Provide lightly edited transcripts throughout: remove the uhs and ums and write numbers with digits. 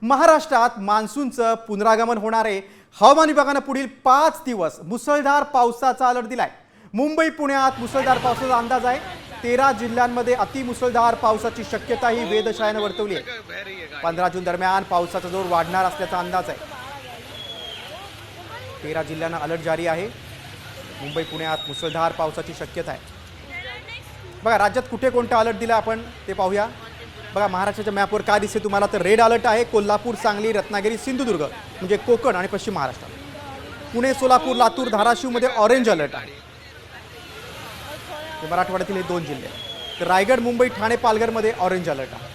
महाराष्ट्रात मान्सूनचं पुनरागमन होणार आहे। हवामान विभागाने पुढील 5 दिवस मुसळधार पावसाचा अलर्ट दिलाय। मुंबई पुण्यात मुसळधार पावसाचा अंदाज आहे। 13 जिल्ह्यांमध्ये अतिमुसळधार पावसाची शक्यता ही वेधशाळेने वर्तवली आहे। 15 जून दरम्यान पावसाचा जोर वाढणार असल्याचा अंदाज आहे। 13 जिल्ह्यांना अलर्ट जारी आहे। मुंबई पुण्यात मुसळधार पावसाची शक्यता आहे। बघा राज्यात कुठे कोणता अलर्ट दिला आपण ते पाहूया। बघा महाराष्ट्राच्या मॅपवर काय दिसते तुम्हाला तर रेड अलर्ट आहे कोल्हापूर, सांगली, रत्नागिरी, सिंधुदुर्ग म्हणजे कोकण आणि पश्चिम महाराष्ट्रात। पुणे, सोलापूर, लातूर, धाराशिव मध्ये ऑरेंज अलर्ट आहे। मराठवाड्यातील हे 2 जिल्हे। तर रायगड, मुंबई, ठाणे, पालघर मध्ये ऑरेंज अलर्ट आहे।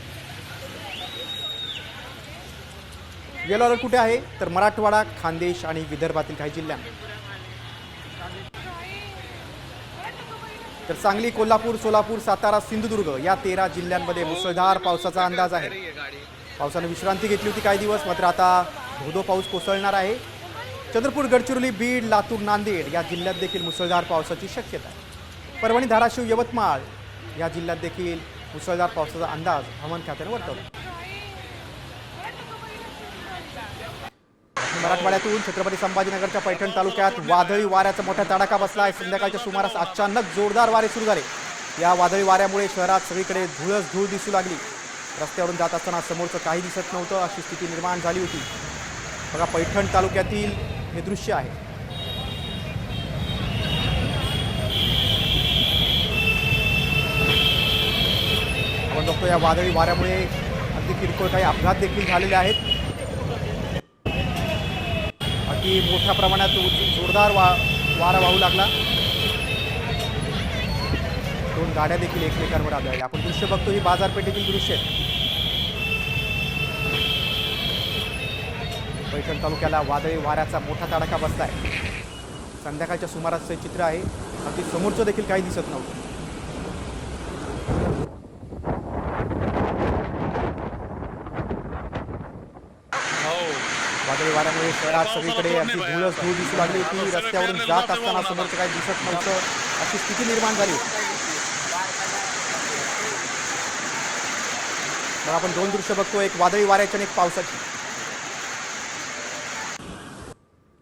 येलो अलर्ट कुठे आहे तर मराठवाडा, खानदेश आणि विदर्भातील काही जिल्ह्यांमध्ये। तर सांगली, कोल्हापूर, सोलापूर, सातारा, सिंधुदुर्ग या 13 जिल्ह्यांमध्ये मुसळधार पावसाचा अंदाज आहे। पावसाने विश्रांती घेतली होती काही दिवस, मात्र आता धोधो पाऊस कोसळणार आहे। चंद्रपूर, गडचिरोली, बीड, लातूर, नांदेड या जिल्ह्यात देखील मुसळधार पावसाची शक्यता आहे। परभणी, धाराशिव, यवतमाळ या जिल्ह्यात देखील मुसळधार पावसाचा अंदाज हवामान खात्याने वर्तवला। मराठवाड्यातून छत्रपती संभाजीनगरच्या पैठण तालुक्यात वादळी वाऱ्याचा मोठा तडाखा बसला। संध्याकाळच्या सुमारास अचानक जोरदार वारे सुरू झाले। या वादळी वाऱ्यामुळे शहरात सगळीकडे धूळच धूळ दिसू लागली। रस्त्यावरून जात असताना समोरचं काही दिसत नव्हतं, अशी स्थिती निर्माण झाली होती। बघा पैठण तालुक्यातील हे दृश्य आहे। आपण बघतो या वादळी वाऱ्यामुळे अगदी किरकोळ काही अपघात देखील झालेले आहेत। अति मोठ्या प्रमाणात जोरदार वारा वाहू लागला। 2 गाड्या देखील एकमेकांवर आदळल्या। आपण दृश्य बघतो ही बाजारपेठेतील दृश्य। पैठण तालुक्याला वादळी वाऱ्याचा मोठा तडाखा बसलाय। संध्याकाळच्या सुमारासचे चित्र आहे। अगदी समोरचं देखील काही दिसत नव्हतं। वादळी वाऱ्यामुळे शहरात सगळीकडे अगदी धूळच धूळ दिसू लागली होती। रस्त्यावरून जात असताना समोरचं काही दिसत नव्हतं, अशी स्थिती निर्माण झाली होती। आपण 2 दृश्य बघतो, एक वादळी वाऱ्याची आणि एक पावसाची।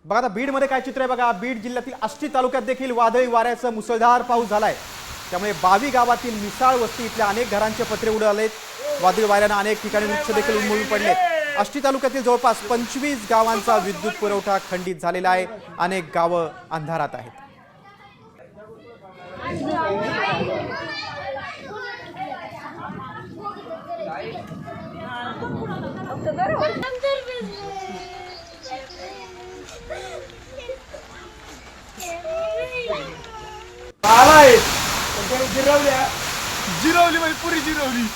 बघा आता बीडमध्ये काय चित्र आहे बघा। बीड जिल्ह्यातील आष्टी तालुक्यात देखील वादळी वाऱ्याचा मुसळधार पाऊस झालाय। त्यामुळे 22 गावातील मिसाळ वस्ती इथल्या अनेक घरांचे पत्रे उडालेत। वादळी वाऱ्याने अनेक ठिकाणी वृक्ष देखील उन्मळून पडलेत। आष्टी तालुक्यातील जवळपास 25 गावांचा विद्युत पुरवठा खंडित झालेला आहे। अनेक गावं अंधारात आहेत। जिरवली म्हणजे पुरी जिरवली।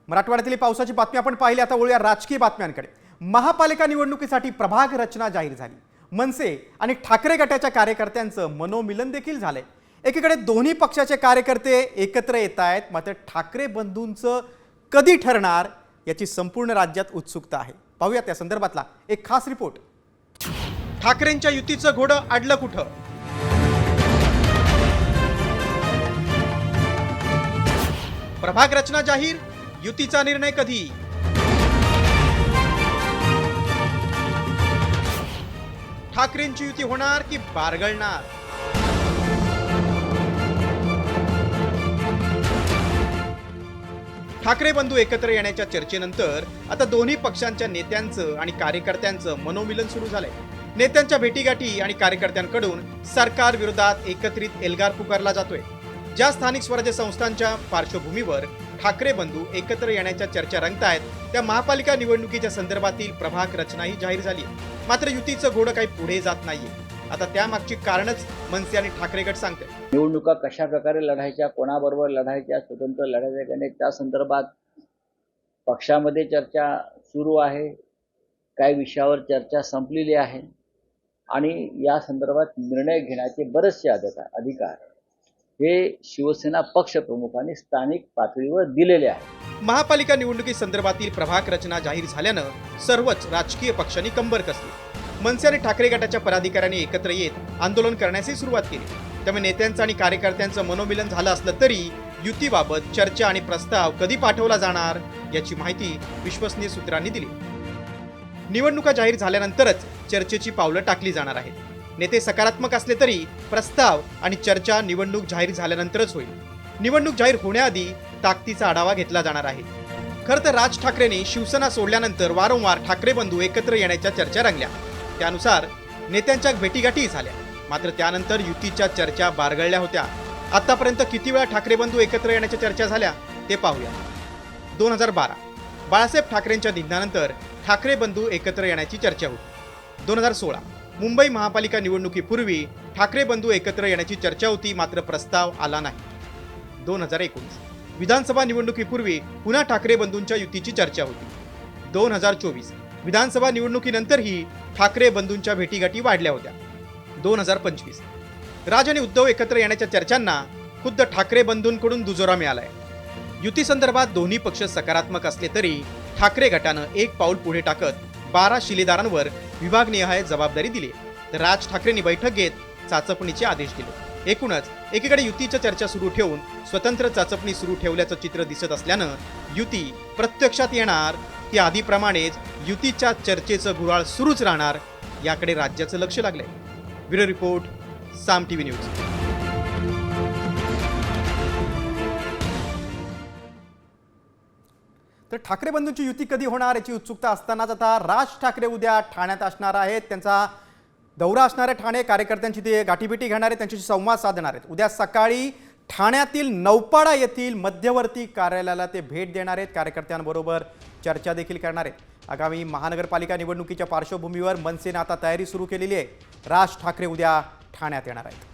मराठवाड्यातील पावसाची बातमी आपण पाहिली। आता वळूया राजकीय बातम्यांकडे। महापालिका निवडणुकीसाठी प्रभाग रचना जाहीर झाली। मनसे आणि ठाकरे गटाच्या कार्यकर्त्यांचं मनोमिलन देखील झालंय। एकीकडे दोन्ही पक्षाचे कार्यकर्ते एकत्र येत आहेत, मात्र ठाकरे बंधूंचं कधी ठरणार याची संपूर्ण राज्यात उत्सुकता आहे। पाहूया त्या संदर्भातला एक खास रिपोर्ट। ठाकरेंच्या युतीचं घोडं अडलं कुठं? प्रभाग रचना जाहीर, युतीचा निर्णय कधी? ठाकरेंची युती होणार की बारगळणार? ठाकरे बंधू एकत्र येण्याच्या चर्चेनंतर आता दोन्ही पक्षांच्या नेत्यांचं आणि कार्यकर्त्यांचं मनोमिलन सुरू झालंय। नेत्यांच्या भेटीगाठी आणि कार्यकर्त्यांकडून सरकार विरोधात एकत्रित एल्गार पुकारला जातोय। ज्या स्थानिक स्वराज्य संस्थांच्या पार्श्वभूमीवर ठाकरे बंधू एकत्र येण्याच्या चर्चा रंगतायत, त्या महापालिका निवडणुकीच्या संदर्भातील प्रभाग रचनाही जाहीर झाली आहे। मात्र युतीचं घोडं काही पुढे जात नाहीये। आता त्यामागची कारणच मनसे आणि ठाकरे गट सांगते। निवडणुका कशा प्रकारे लढायच्या, कोणाबरोबर लढायच्या, स्वतंत्र लढायच्या की नाही, त्या संदर्भात पक्षामध्ये चर्चा सुरू आहे। काही विषयावर चर्चा संपलेली आहे आणि या संदर्भात निर्णय घेण्याचे बरेचसे अधिकार हे शिवसेना पक्ष प्रमुखांनी स्थानिक पातळीवर दिलेले आहे। महापालिका निवडणुकी संदर्भातील प्रभाग रचना जाहीर झाल्यानं सर्वच राजकीय पक्षांनी कंबर कसली। मनसे आणि ठाकरे गटाच्या पदाधिकाऱ्यांनी एकत्र येत आंदोलन करण्याची सुरुवात केली. त्यामुळे नेत्यांचं आणि कार्यकर्त्यांचं मनोमिलन झालं असलं तरी युतीबाबत चर्चा आणि प्रस्ताव कधी पाठवला जाणार याची माहिती विश्वसनीय सूत्रांनी दिली. निवडणुका जाहीर झाल्यानंतरच चर्चेची पावलं टाकली जाणार आहेत. नेते सकारात्मक असले तरी प्रस्ताव आणि चर्चा निवडणूक जाहीर झाल्यानंतरच होईल. निवडणूक जाहीर होण्याआधी ताकदीचा आढावा घेतला जाणार आहे. खरं तर राज ठाकरेंनी शिवसेना सोडल्यानंतर वारंवार ठाकरे बंधू एकत्र येण्याच्या चर्चा रंगल्या. त्यानुसार नेत्यांच्या भेटीगाठी झाल्या. मात्र त्यानंतर युतीच्या चर्चा बारगळल्या होत्या. आतापर्यंत किती वेळा ठाकरे बंधू एकत्र येण्याच्या चर्चा झाल्या ते पाहूया. 2012 बाळासाहेब ठाकरेंच्या निधनानंतर ठाकरे बंधू एकत्र येण्याची चर्चा होती. 2016 मुंबई महापालिका निवडणुकीपूर्वी ठाकरे बंधू एकत्र येण्याची चर्चा होती, मात्र प्रस्ताव आला नाही. 2019 विधानसभा निवडणुकीपूर्वी पुन्हा ठाकरे बंधूंच्या युतीची चर्चा होती. 2024 विधानसभा निवडणुकीनंतरही ठाकरे बंधूंच्या भेटीगाठी वाढल्या होत्या. 2025 राज आणि उद्धव एकत्र येण्याच्या चर्चांना खुद्द ठाकरे बंधूंकडून दुजोरा मिळालाय. युती संदर्भात दोन्ही पक्ष सकारात्मक असले तरी ठाकरे गटानं एक पाऊल पुढे टाकत 12 शिलेदारांवर विभागनिहाय जबाबदारी दिली. तर राज ठाकरेंनी बैठक घेत चाचपणीचे आदेश दिले. एकूणच एकीकडे युतीच्या चर्चा सुरू ठेवून स्वतंत्र चाचपणी सुरू ठेवल्याचं चित्र दिसत असल्यानं युती प्रत्यक्षात येणार की आधीप्रमाणेच युतीच्या चर्चेचं गुऱ्हाळ सुरूच राहणार याकडे राज्याचं लक्ष लागलंय. ब्युरो रिपोर्ट, साम टीव्ही न्यूज. तर ठाकरे बंधूंची युती कधी होणार याची उत्सुकता असतानाच आता राज ठाकरे उद्या ठाण्यात असणार आहेत. त्यांचा दौरा असणारे ठाणे कार्यकर्त्यांची ते गाठीभेटी घेणार आहेत, त्यांच्याशी संवाद साधणार आहेत. उद्या सकाळी ठाण्यातील नौपाडा येथील मध्यवर्ती कार्यालयाला ते भेट देणार आहेत. कार्यकर्त्यांबरोबर चर्चा देखील करणार आहेत. आगामी महानगरपालिका निवडणुकीच्या पार्श्वभूमीवर मनसेने आता तयारी सुरू केलेली आहे. राज ठाकरे उद्या ठाण्यात येणार आहेत.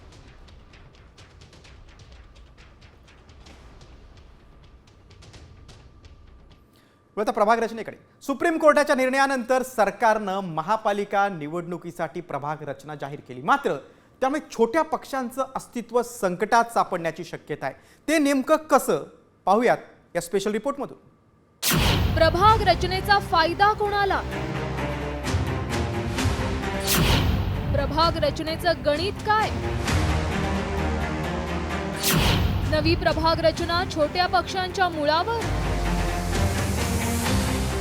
आता प्रभाग रचनेकडे. सुप्रीम कोर्टाच्या निर्णयानंतर सरकारनं महापालिका निवडणुकीसाठी प्रभाग रचना जाहीर केली. मात्र त्यामुळे छोट्या पक्षांचं अस्तित्व संकटात सापडण्याची शक्यता आहे. ते नेमकं कसं पाहूयात या स्पेशल रिपोर्टमधून. प्रभाग रचनेचा फायदा कोणाला? प्रभाग रचनेचं गणित काय? नवी प्रभाग रचना छोट्या पक्षांच्या मुळावर?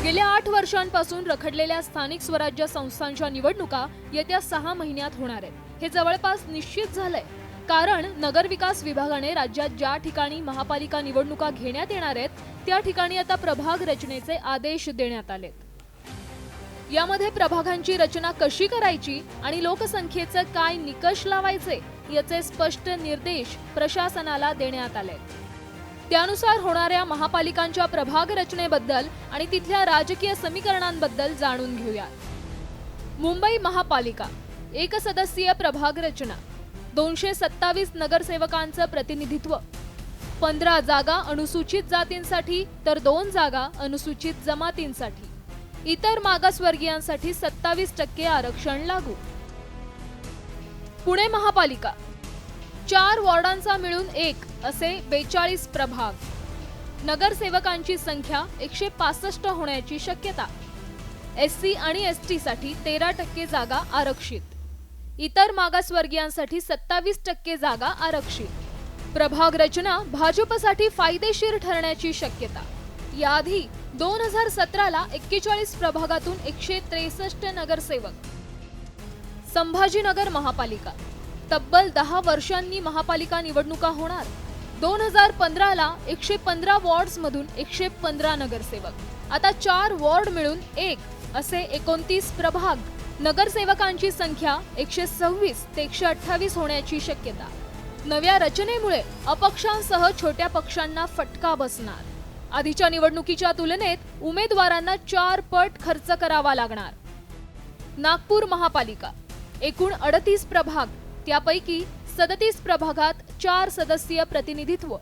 गेल्या 8 वर्षांपासून रखडलेल्या स्थानिक स्वराज्य संस्थांच्या निवडणुका येत्या 6 महिन्यात होणार आहेत. हे जवळपास निश्चित झालंय. कारण नगरविकास विभागाने राज्यात ज्या ठिकाणी महापालिका निवडणुका घेण्यात येणार आहेत त्या ठिकाणी आता प्रभाग रचनेचे आदेश देण्यात आलेत. यामध्ये प्रभागांची रचना कशी करायची आणि लोकसंख्येचे काय निकष लावायचे याचे स्पष्ट निर्देश प्रशासनाला देण्यात आलेत. त्यानुसार होणाऱ्या महापालिकांच्या प्रभाग रचनेबद्दल आणि तिथल्या राजकीय समीकरणांबद्दल जाणून घेऊया. मुंबई महापालिका 1 सदस्यीय प्रभाग रचना, 227 नगरसेवकांचं प्रतिनिधित्व, 15 जागा अनुसूचित जातींसाठी तर 2 जागा अनुसूचित जमातींसाठी. इतर मागासवर्गीयांसाठी 27% आरक्षण लागू. पुणे महापालिका 4 वॉर्डांचा मिळून 1 असे 42 प्रभाग. नगरसेवकांची संख्या 165 होण्याची शक्यता. SC आणि ST साठी 13% जागा आरक्षित. इतर मागासवर्गीयांसाठी 27% जागा आरक्षित. प्रभाग रचना भाजपसाठी फायदेशीर ठरण्याची शक्यता. याआधी 2017ला 41 प्रभागातून 163 नगरसेवक. संभाजीनगर महापालिका तब्बल 10 वर्षांनी महापालिका निवडणुका होणार. 2015ला 115 वॉर्ड्समधून 115 नगरसेवक. आता 4 वॉर्ड मिळून 1 असे 29 प्रभाग. नगरसेवकांची संख्या 126 ते 128 होण्याची शक्यता. नव्या रचनेमुळे अपक्षांसह छोट्या पक्षांना फटका बसणार. आधीच्या निवडणुकीच्या तुलनेत उमेदवारांना 4 पट खर्च करावा लागणार. नागपूर महापालिका एकूण 38 प्रभाग, त्यापैकी 37 प्रभागात 4 सदस्यीय प्रतिनिधित्व,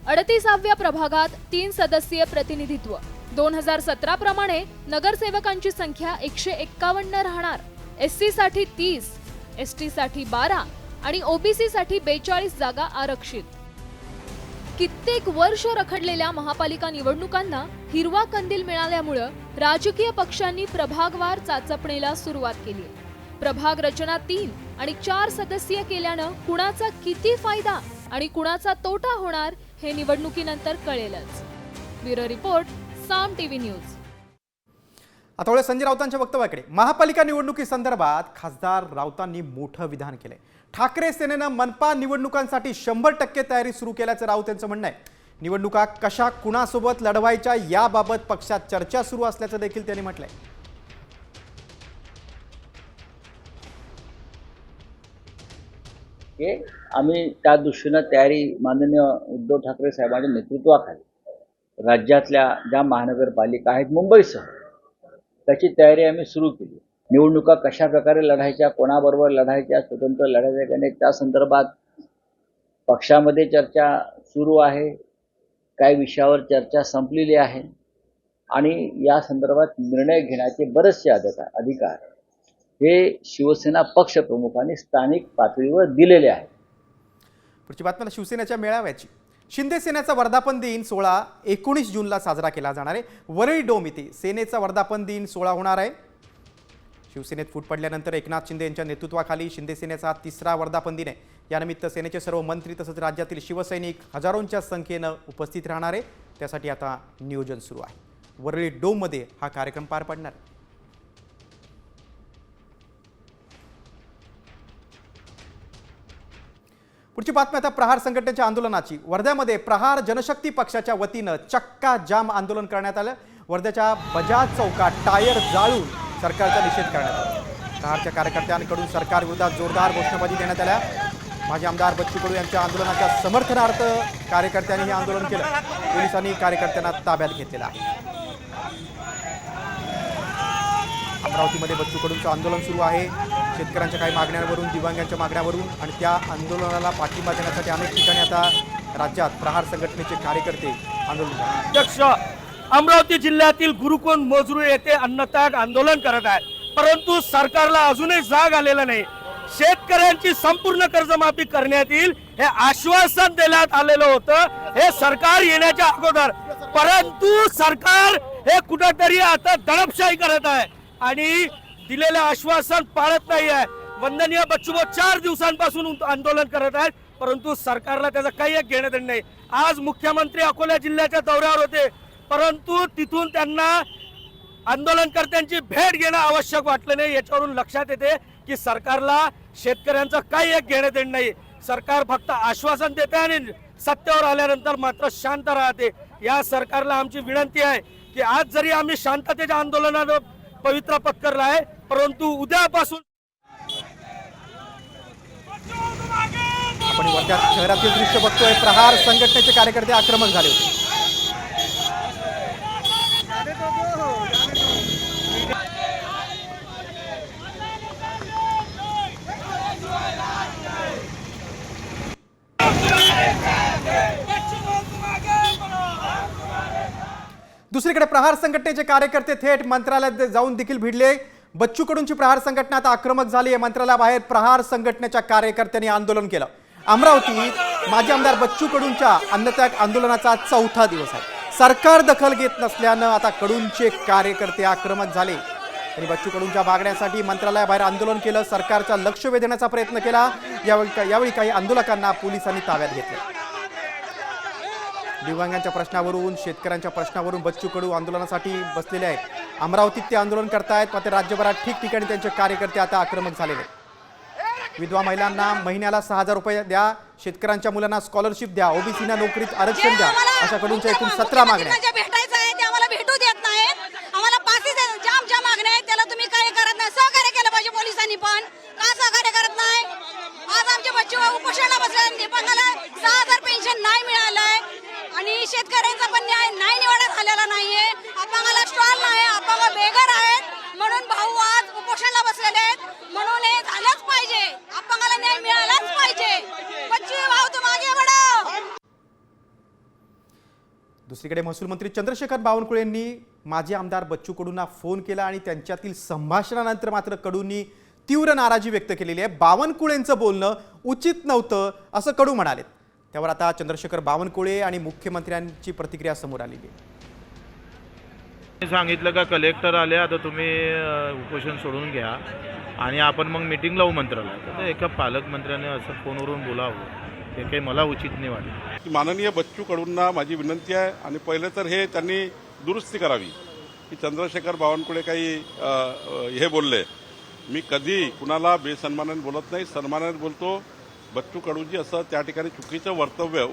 38व्या प्रभागात 3 सदस्यीय प्रतिनिधित्व. 2017 प्रमाणे नगरसेवकांची संख्या 151 राहणार. SC साठी 30, ST साठी 12 आणि OBC साठी 42 जागा आरक्षित. कित्येक वर्ष रखडलेल्या महापालिका निवडणुकांना हिरवा कंदील मिळाल्यामुळे राजकीय पक्षांनी प्रभागवार चाचपणीला सुरुवात केली. प्रभाग रचना 3 आणि 4 सदस्यीय केल्यानं कुणाचा किती फायदा आणि कुणाचा तोटा होणार हे निवडणुकीनंतर कळेलच. ब्युरो रिपोर्ट, साम टीव्ही न्यूज. आता वेळ संजय राऊतांच्या वक्तव्याकडे. महापालिका निवडणुकीसंदर्भात खासदार राऊतांनी मोठं विधान केलंय. ठाकरे सेनेनं मनपा निवडणुकांसाठी 100% तयारी सुरू केल्याचं राऊत यांचं म्हणणं आहे. निवडणुका कशा कुणासोबत लढवायच्या याबाबत पक्षात चर्चा सुरू असल्याचं देखील त्यांनी म्हटलंय. आम्ही त्या दृष्टीनं तयारी माननीय उद्धव ठाकरे साहेबांच्या नेतृत्वाखाली राज्यातल्या ज्या महानगरपालिका आहेत मुंबईसह त्याची तयारी आम्ही सुरू केली. निवडणुका कशा प्रकारे लढायच्या, कोणाबरोबर लढायच्या, स्वतंत्र लढायच्या का नाही त्या संदर्भात पक्षामध्ये चर्चा सुरू आहे. काही विषयावर चर्चा संपलेली आहे आणि या संदर्भात निर्णय घेण्याचे बरेचसे अधिकार हे शिवसेना पक्षप्रमुखांनी स्थानिक पातळीवर दिलेले आहेत. पुढची बातमी शिवसेनेच्या मेळाव्याची. शिंदे सेनेचा वर्धापन दिन सोहळा 19 जूनला साजरा केला जाणार आहे. वरळी डोम इथे सेनेचा वर्धापन दिन सोहळा होणार आहे. शिवसेनेत फूट पडल्यानंतर एकनाथ शिंदे यांच्या नेतृत्वाखाली शिंदे सेनेचा 3रा वर्धापन दिन आहे. यानिमित्त सेनेचे सर्व मंत्री तसंच राज्यातील शिवसैनिक हजारोंच्या संख्येनं उपस्थित राहणार आहे. त्यासाठी आता नियोजन सुरू आहे. वरळी डोममध्ये हा कार्यक्रम पार पडणार आहे. पुढची बातमी आता प्रहार संघटनेच्या आंदोलनाची. वर्ध्यामध्ये प्रहार जनशक्ती पक्षाच्या वतीनं चक्का जाम आंदोलन करण्यात आलं. वर्ध्याच्या बजाज चौकात टायर जाळून सरकारचा निषेध करण्यात आला. प्रहारच्या कार्यकर्त्यांकडून सरकार विरोधात जोरदार घोषणाबाजी देण्यात आल्या. माजी आमदार बच्चू कडू यांच्या आंदोलनाच्या समर्थनार्थ कार्यकर्त्यांनी हे आंदोलन केलं. पोलिसांनी कार्यकर्त्यांना ताब्यात घेतलेलं आहे. अमरावतीमध्ये बच्चू कडूंचं आंदोलन सुरू आहे. शेतकऱ्यांच्या काही मागण्यांवरून, दिव्यांगांच्या मागण्यावरून आणि त्या आंदोलनाला पाठिंबा देण्यासाठी अनेक ठिकाणी आता राज्यात प्रहार संघटनेचे कार्यकर्ते आंदोलन करतात. अध्यक्ष अमरावती जिल्ह्यातील गुरुकुंड मोजरू येथे अन्नत्याग आंदोलन करत आहे, परंतु सरकारला अजूनही जाग आलेला नाही. शेतकऱ्यांची संपूर्ण कर्जमाफी करण्यात येईल हे आश्वासन देण्यात आलेलं होतं हे सरकार येण्याच्या अगोदर, परंतु सरकार हे कुठेतरी आता दडपशाही करत आहे आणि दिलेलं आश्वासन पाळत नाही आहे. वंदनीय बच्चूभाऊ 4 दिवसांपासून आंदोलन करत आहेत, परंतु सरकारला त्याचा काही एक घेणं देणं नाही. आज मुख्यमंत्री अकोला जिल्ह्याच्या दौऱ्यावर होते, परंतु तिथून त्यांना आंदोलनकर्त्यांची भेट घेणं आवश्यक वाटलं नाही. याच्यावरून लक्षात येते की सरकारला शेतकऱ्यांचं काही एक घेणं देणं नाही. सरकार फक्त आश्वासन देते आणि सत्तेवर आल्यानंतर मात्र शांत राहते. या सरकारला आमची विनंती आहे की आज जरी आम्ही शांततेच्या आंदोलनात पवित्रा पत्करला आहे, परंतु उद्यापासून आपण वर्ध्या शहरातील दृश्य बघतोय. प्रहार संघटनेचे कार्यकर्ते आक्रमक झाले होते. दुसरीकडे प्रहार संघटनेचे कार्यकर्ते थेट मंत्रालयात जाऊन देखील भिडले. बच्चू कडूंची प्रहार संघटना आता आक्रमक झाली आहे. मंत्रालयाबाहेर प्रहार संघटनेच्या कार्यकर्त्यांनी आंदोलन केलं. अमरावतीत माजी आमदार बच्चू कडूंच्या अन्नत्याग आंदोलनाचा 4था दिवस आहे. सरकार दखल घेत नसल्यानं आता कडूंचे कार्यकर्ते आक्रमक झाले. त्यांनी बच्चू कडूंच्या मागण्यासाठी मंत्रालयाबाहेर आंदोलन केलं. सरकारचा लक्ष वेधण्याचा प्रयत्न केला. यावेळी काही आंदोलकांना पोलिसांनी ताब्यात घेतलं. दिव्यांगांच्या प्रश्नावरून, शेतकऱ्यांच्या प्रश्नावरून बच्चू कडू आंदोलनासाठी बसलेले आहेत. अमरावतीत ते आंदोलन करतायत, मात्र राज्यभरात ठिकठिकाणी त्यांचे कार्यकर्ते आता आक्रमक झालेले आहेत. विधवा महिलांना महिन्याला 6,000 रुपये द्या, शेतकऱ्यांच्या मुलांना स्कॉलरशिप द्या, ओबीसीना नोकरीत आरक्षण द्या, अशा कडूंच्या एकूण 17 मागण्या आहेत. भेटायचं आहे ते आम्हाला भेटू देत नाहीत. आम्हाला पासेस जाम मागण्या आहेत, त्याला तुम्ही काय करत नाही. सहकार्य केलं पाहिजे पोलिसांनी, पण का सहकार्य करत नाही. आज आमचे बच्चू उपोषणाला बसले, दिपंगाला 6,000 पेन्शन नाही मिळालंय आणि शेतकऱ्यांचा पण न्याय नाही निवडा झालेला नाहीये. अपंगाला स्टॉल नाही, अपंग बेघर आहेत म्हणून भाऊ आज उपोषणाला बसलेले आहेत. म्हणून हे झालंच पाहिजे, अपंगाला न्याय मिळालाच पाहिजे. बच्चू भाऊ तुम आगे बढ़ो. दुसरीकडे महसूल मंत्री चंद्रशेखर बावनकुळे यांनी माजी आमदार बच्चू कडूंना फोन केला आणि त्यांच्यातील संभाषणानंतर मात्र कडूंनी तीव्र नाराजी व्यक्त केलेली आहे. बावनकुळेंचं बोलणं उचित नव्हतं असं कडू म्हणाले. त्यावर आता चंद्रशेखर बावनकुळे आणि मुख्यमंत्र्यांची प्रतिक्रिया समोर आलेली आहे. सांगितलं का कलेक्टर आले, आता तुम्ही उपोषण सोडून घ्या. आणि आपण मग मीटिंग लावू मंत्रालयात. तर एका पालकमंत्र्याने असं फोनवरून बोलावं हे काही मला उचित नाही वाटलं. माननीय बच्चू कडूंना माझी विनंती आहे आणि पहिले तर हे त्यांनी दुरुस्ती करावी की चंद्रशेखर बावनकुळे काही हे बोलले. मी कधी कुणाला बेसन्मानाने बोलत नाही, सन्मानाने बोलतो. बच्चू कडूंजी असं त्या ठिकाणी चुकीचं वक्तव्य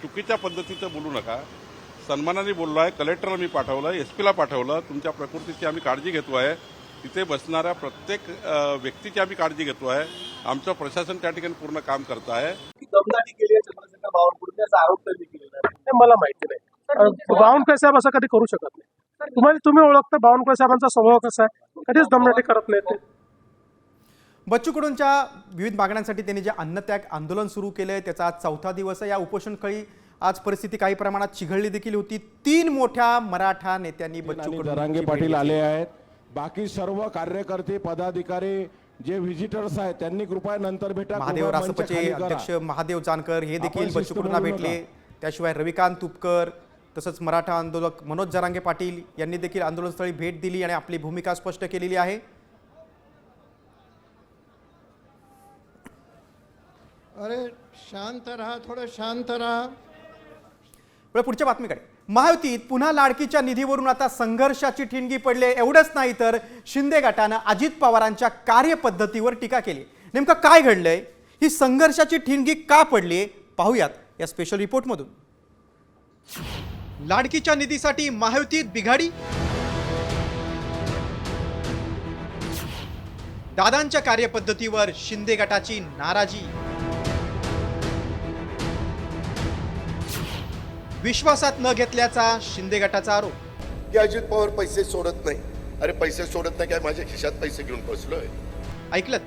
चुकीच्या पद्धतीचं बोलू नका. सन्मानाने बोललो आहे. कलेक्टरला मी पाठवलं, एसपीला पाठवलं. तुमच्या प्रकृतीची आम्ही काळजी घेतो आहे. तिथे बसणाऱ्या प्रत्येक व्यक्तीची आम्ही काळजी घेतो आहे. आमचं प्रशासन त्या ठिकाणी पूर्ण काम करत आहे. दमदाटी केली आहे चंद्रशेखर बावनकुळे असा आरोप त्यांनी केलेला आहे. हे मला माहिती नाही. बावनकुळे साहेब असं कधी करू शकत नाही. तुम्ही ओळखता बावनकुळे साहेबांचा स्वभाव कसा आहे, कधीच दमदाटी करत नाही ते. बच्चू कडूंच्या विविध मागण्यांसाठी त्यांनी जे अन्नत्याग आंदोलन सुरू केलंय त्याचा आज 4था दिवस आहे. या उपोषणकाळी आज परिस्थिती काही प्रमाणात चिघळली देखील होती. 3 मोठ्या मराठा नेत्यांनी बच्चू कडू जरांगे पाटील आले आहेत. बाकी सर्व कार्यकर्ते पदाधिकारी जे व्हिजिटर्स आहेत त्यांनी कृपया नंतर भेटा. महादेव रासपचे अध्यक्ष महादेव जानकर हे देखील बच्चू कडूंना भेटले. त्याशिवाय रविकांत तुपकर तसंच मराठा आंदोलक मनोज जरांगे पाटील यांनी देखील आंदोलनस्थळी भेट दिली आणि आपली भूमिका स्पष्ट केलेली आहे. अरे शांत रहा, थोडं शांत रहा. पुढच्या बातमीकडे. महायुतीत पुन्हा लाडकीच्या निधीवरून आता संघर्षाची ठिणगी पडली. एवढंच नाही तर शिंदे गटानं अजित पवारांच्या कार्यपद्धतीवर टीका केली. नेमकं काय घडलंय, ही संघर्षाची ठिणगी का पडली, पाहूयात या स्पेशल रिपोर्टमधून. लाडकीच्या निधीसाठी महायुतीत बिघाडी. दादांच्या कार्यपद्धतीवर शिंदे गटाची नाराजी. विश्वासात न घेतल्याचा शिंदे गटाचा आरोप. की अजित पवार पैसे सोडत नाही. अरे पैसे सोडत नाही काय, माझ्या खिशात पैसे घेऊन बसलोय. ऐकलत,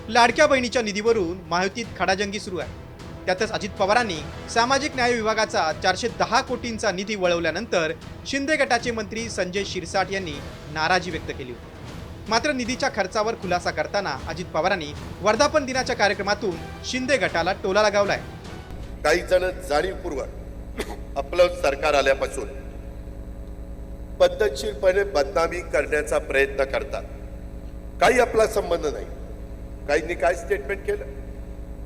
लाडक्या बहिणीच्या निधीवरून महायुतीत खडाजंगी सुरू आहे. त्यातच अजित पवारांनी सामाजिक न्याय विभागाचा 410 कोटींचा निधी वळवल्यानंतर शिंदे गटाचे मंत्री संजय शिरसाट यांनी नाराजी व्यक्त केली होती. मात्र निधीच्या खर्चावर खुलासा करताना अजित पवारांनी वर्धापन दिनाच्या कार्यक्रमातून शिंदे गटाला टोला लगावलाय. काही जण जाणीवपूर्वक आपलं सरकार आल्यापासून पद्धतशीरपणे बदनामी करण्याचा प्रयत्न करतात. काही आपला संबंध नाही. काहींनी काय स्टेटमेंट केलं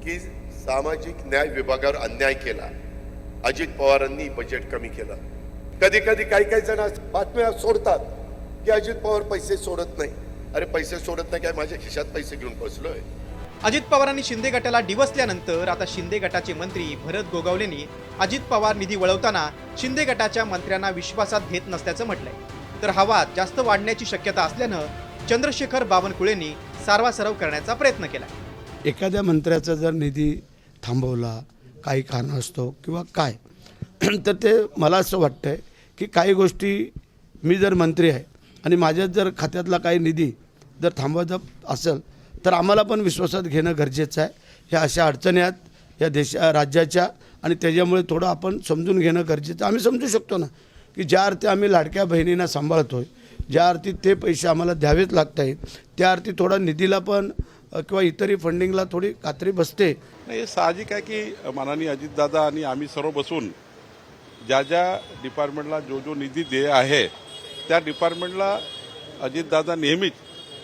की सामाजिक न्याय विभागावर अन्याय केला, अजित पवारांनी बजेट कमी केलं. कधी कधी काही जण बातम्या सोडतात की अजित पवार पैसे सोडत नाही. अरे पैसे सोडत नाही काय, माझ्या खिशात पैसे घेऊन बसलोय. अजित पवारांनी शिंदे गटाला डिवसल्यानंतर आता शिंदे गटाचे मंत्री भरत गोगावलेंनी अजित पवार निधी वळवताना शिंदे गटाच्या मंत्र्यांना विश्वासात घेत नसल्याचं म्हटलंय. तर हा वाद जास्त वाढण्याची शक्यता असल्यानं चंद्रशेखर बावनकुळेंनी सारवासारव करण्याचा प्रयत्न केला. एखाद्या मंत्र्याचा जर निधी थांबवला काही कारण असतो किंवा काय, तर ते मला असं वाटतंय की काही गोष्टी मी जर मंत्री आहे आणि माझ्या जर खात्यातला काही निधी जर थांबवायचा असेल तर आम्हाला पण विश्वासात घेणं गरजेचं आहे. ह्या अशा अडचणी आहेत या राज्याच्या आणि त्याच्यामुळे थोडं आपण समजून घेणं गरजेचं. आम्ही समजू शकतो ना की ज्या अर्थी आम्ही लाडक्या बहिणींना सांभाळतो आहे, ज्या अर्थी ते पैसे आम्हाला द्यावेच लागत आहेत, त्या अर्थी थोडा निधीला पण किंवा इतरही फंडिंगला थोडी कात्री बसते. नाही, साहजिक आहे की माननीय अजितदादा आणि आम्ही सर्व बसून ज्या डिपार्टमेंटला जो निधी देय आहे त्या डिपार्टमेंटला अजितदादा नेहमीच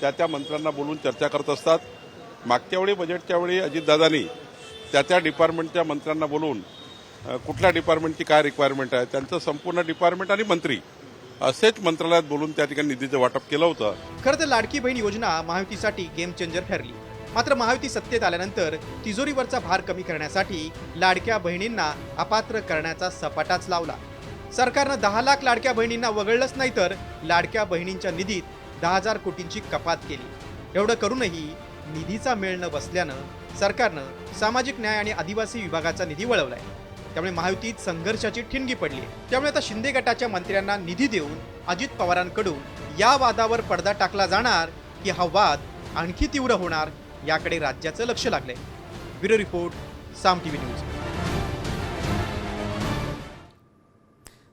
त्या मंत्र्यांना बोलून चर्चा करत असतात. मागच्या वेळी बजेटच्या वेळी अजितदादांनी त्या डिपार्टमेंटच्या मंत्र्यांना बोलून कुठल्या डिपार्टमेंटची काय रिक्वायरमेंट आहे त्यांचं संपूर्ण डिपार्टमेंट आणि मंत्री असेच मंत्रालयात बोलून त्या ठिकाणी निधीचं वाटप केलं होतं. खरं तर लाडकी बहीण योजना महायुतीसाठी गेम चेंजर ठरली. मात्र महायुती सत्तेत आल्यानंतर तिजोरीवरचा भार कमी करण्यासाठी लाडक्या बहिणींना अपात्र करण्याचा सपाटाच लावला. सरकारनं 10 लाख लाडक्या बहिणींना वगळलंच नाही तर लाडक्या बहिणींच्या निधीत 10,000 कोटींची कपात केली. एवढं करूनही निधीचा मेळ न बसल्यानं सरकारनं सामाजिक न्याय आणि आदिवासी विभागाचा निधी वळवलाय. त्यामुळे महायुतीत संघर्षाची ठिणगी पडली. त्यामुळे आता शिंदे गटाच्या मंत्र्यांना निधी देऊन अजित पवारांकडून या वादावर पडदा टाकला जाणार की हा वाद आणखी तीव्र होणार, याकडे राज्याचं लक्ष लागलंय. ब्युरो रिपोर्ट, साम टीव्ही न्यूज.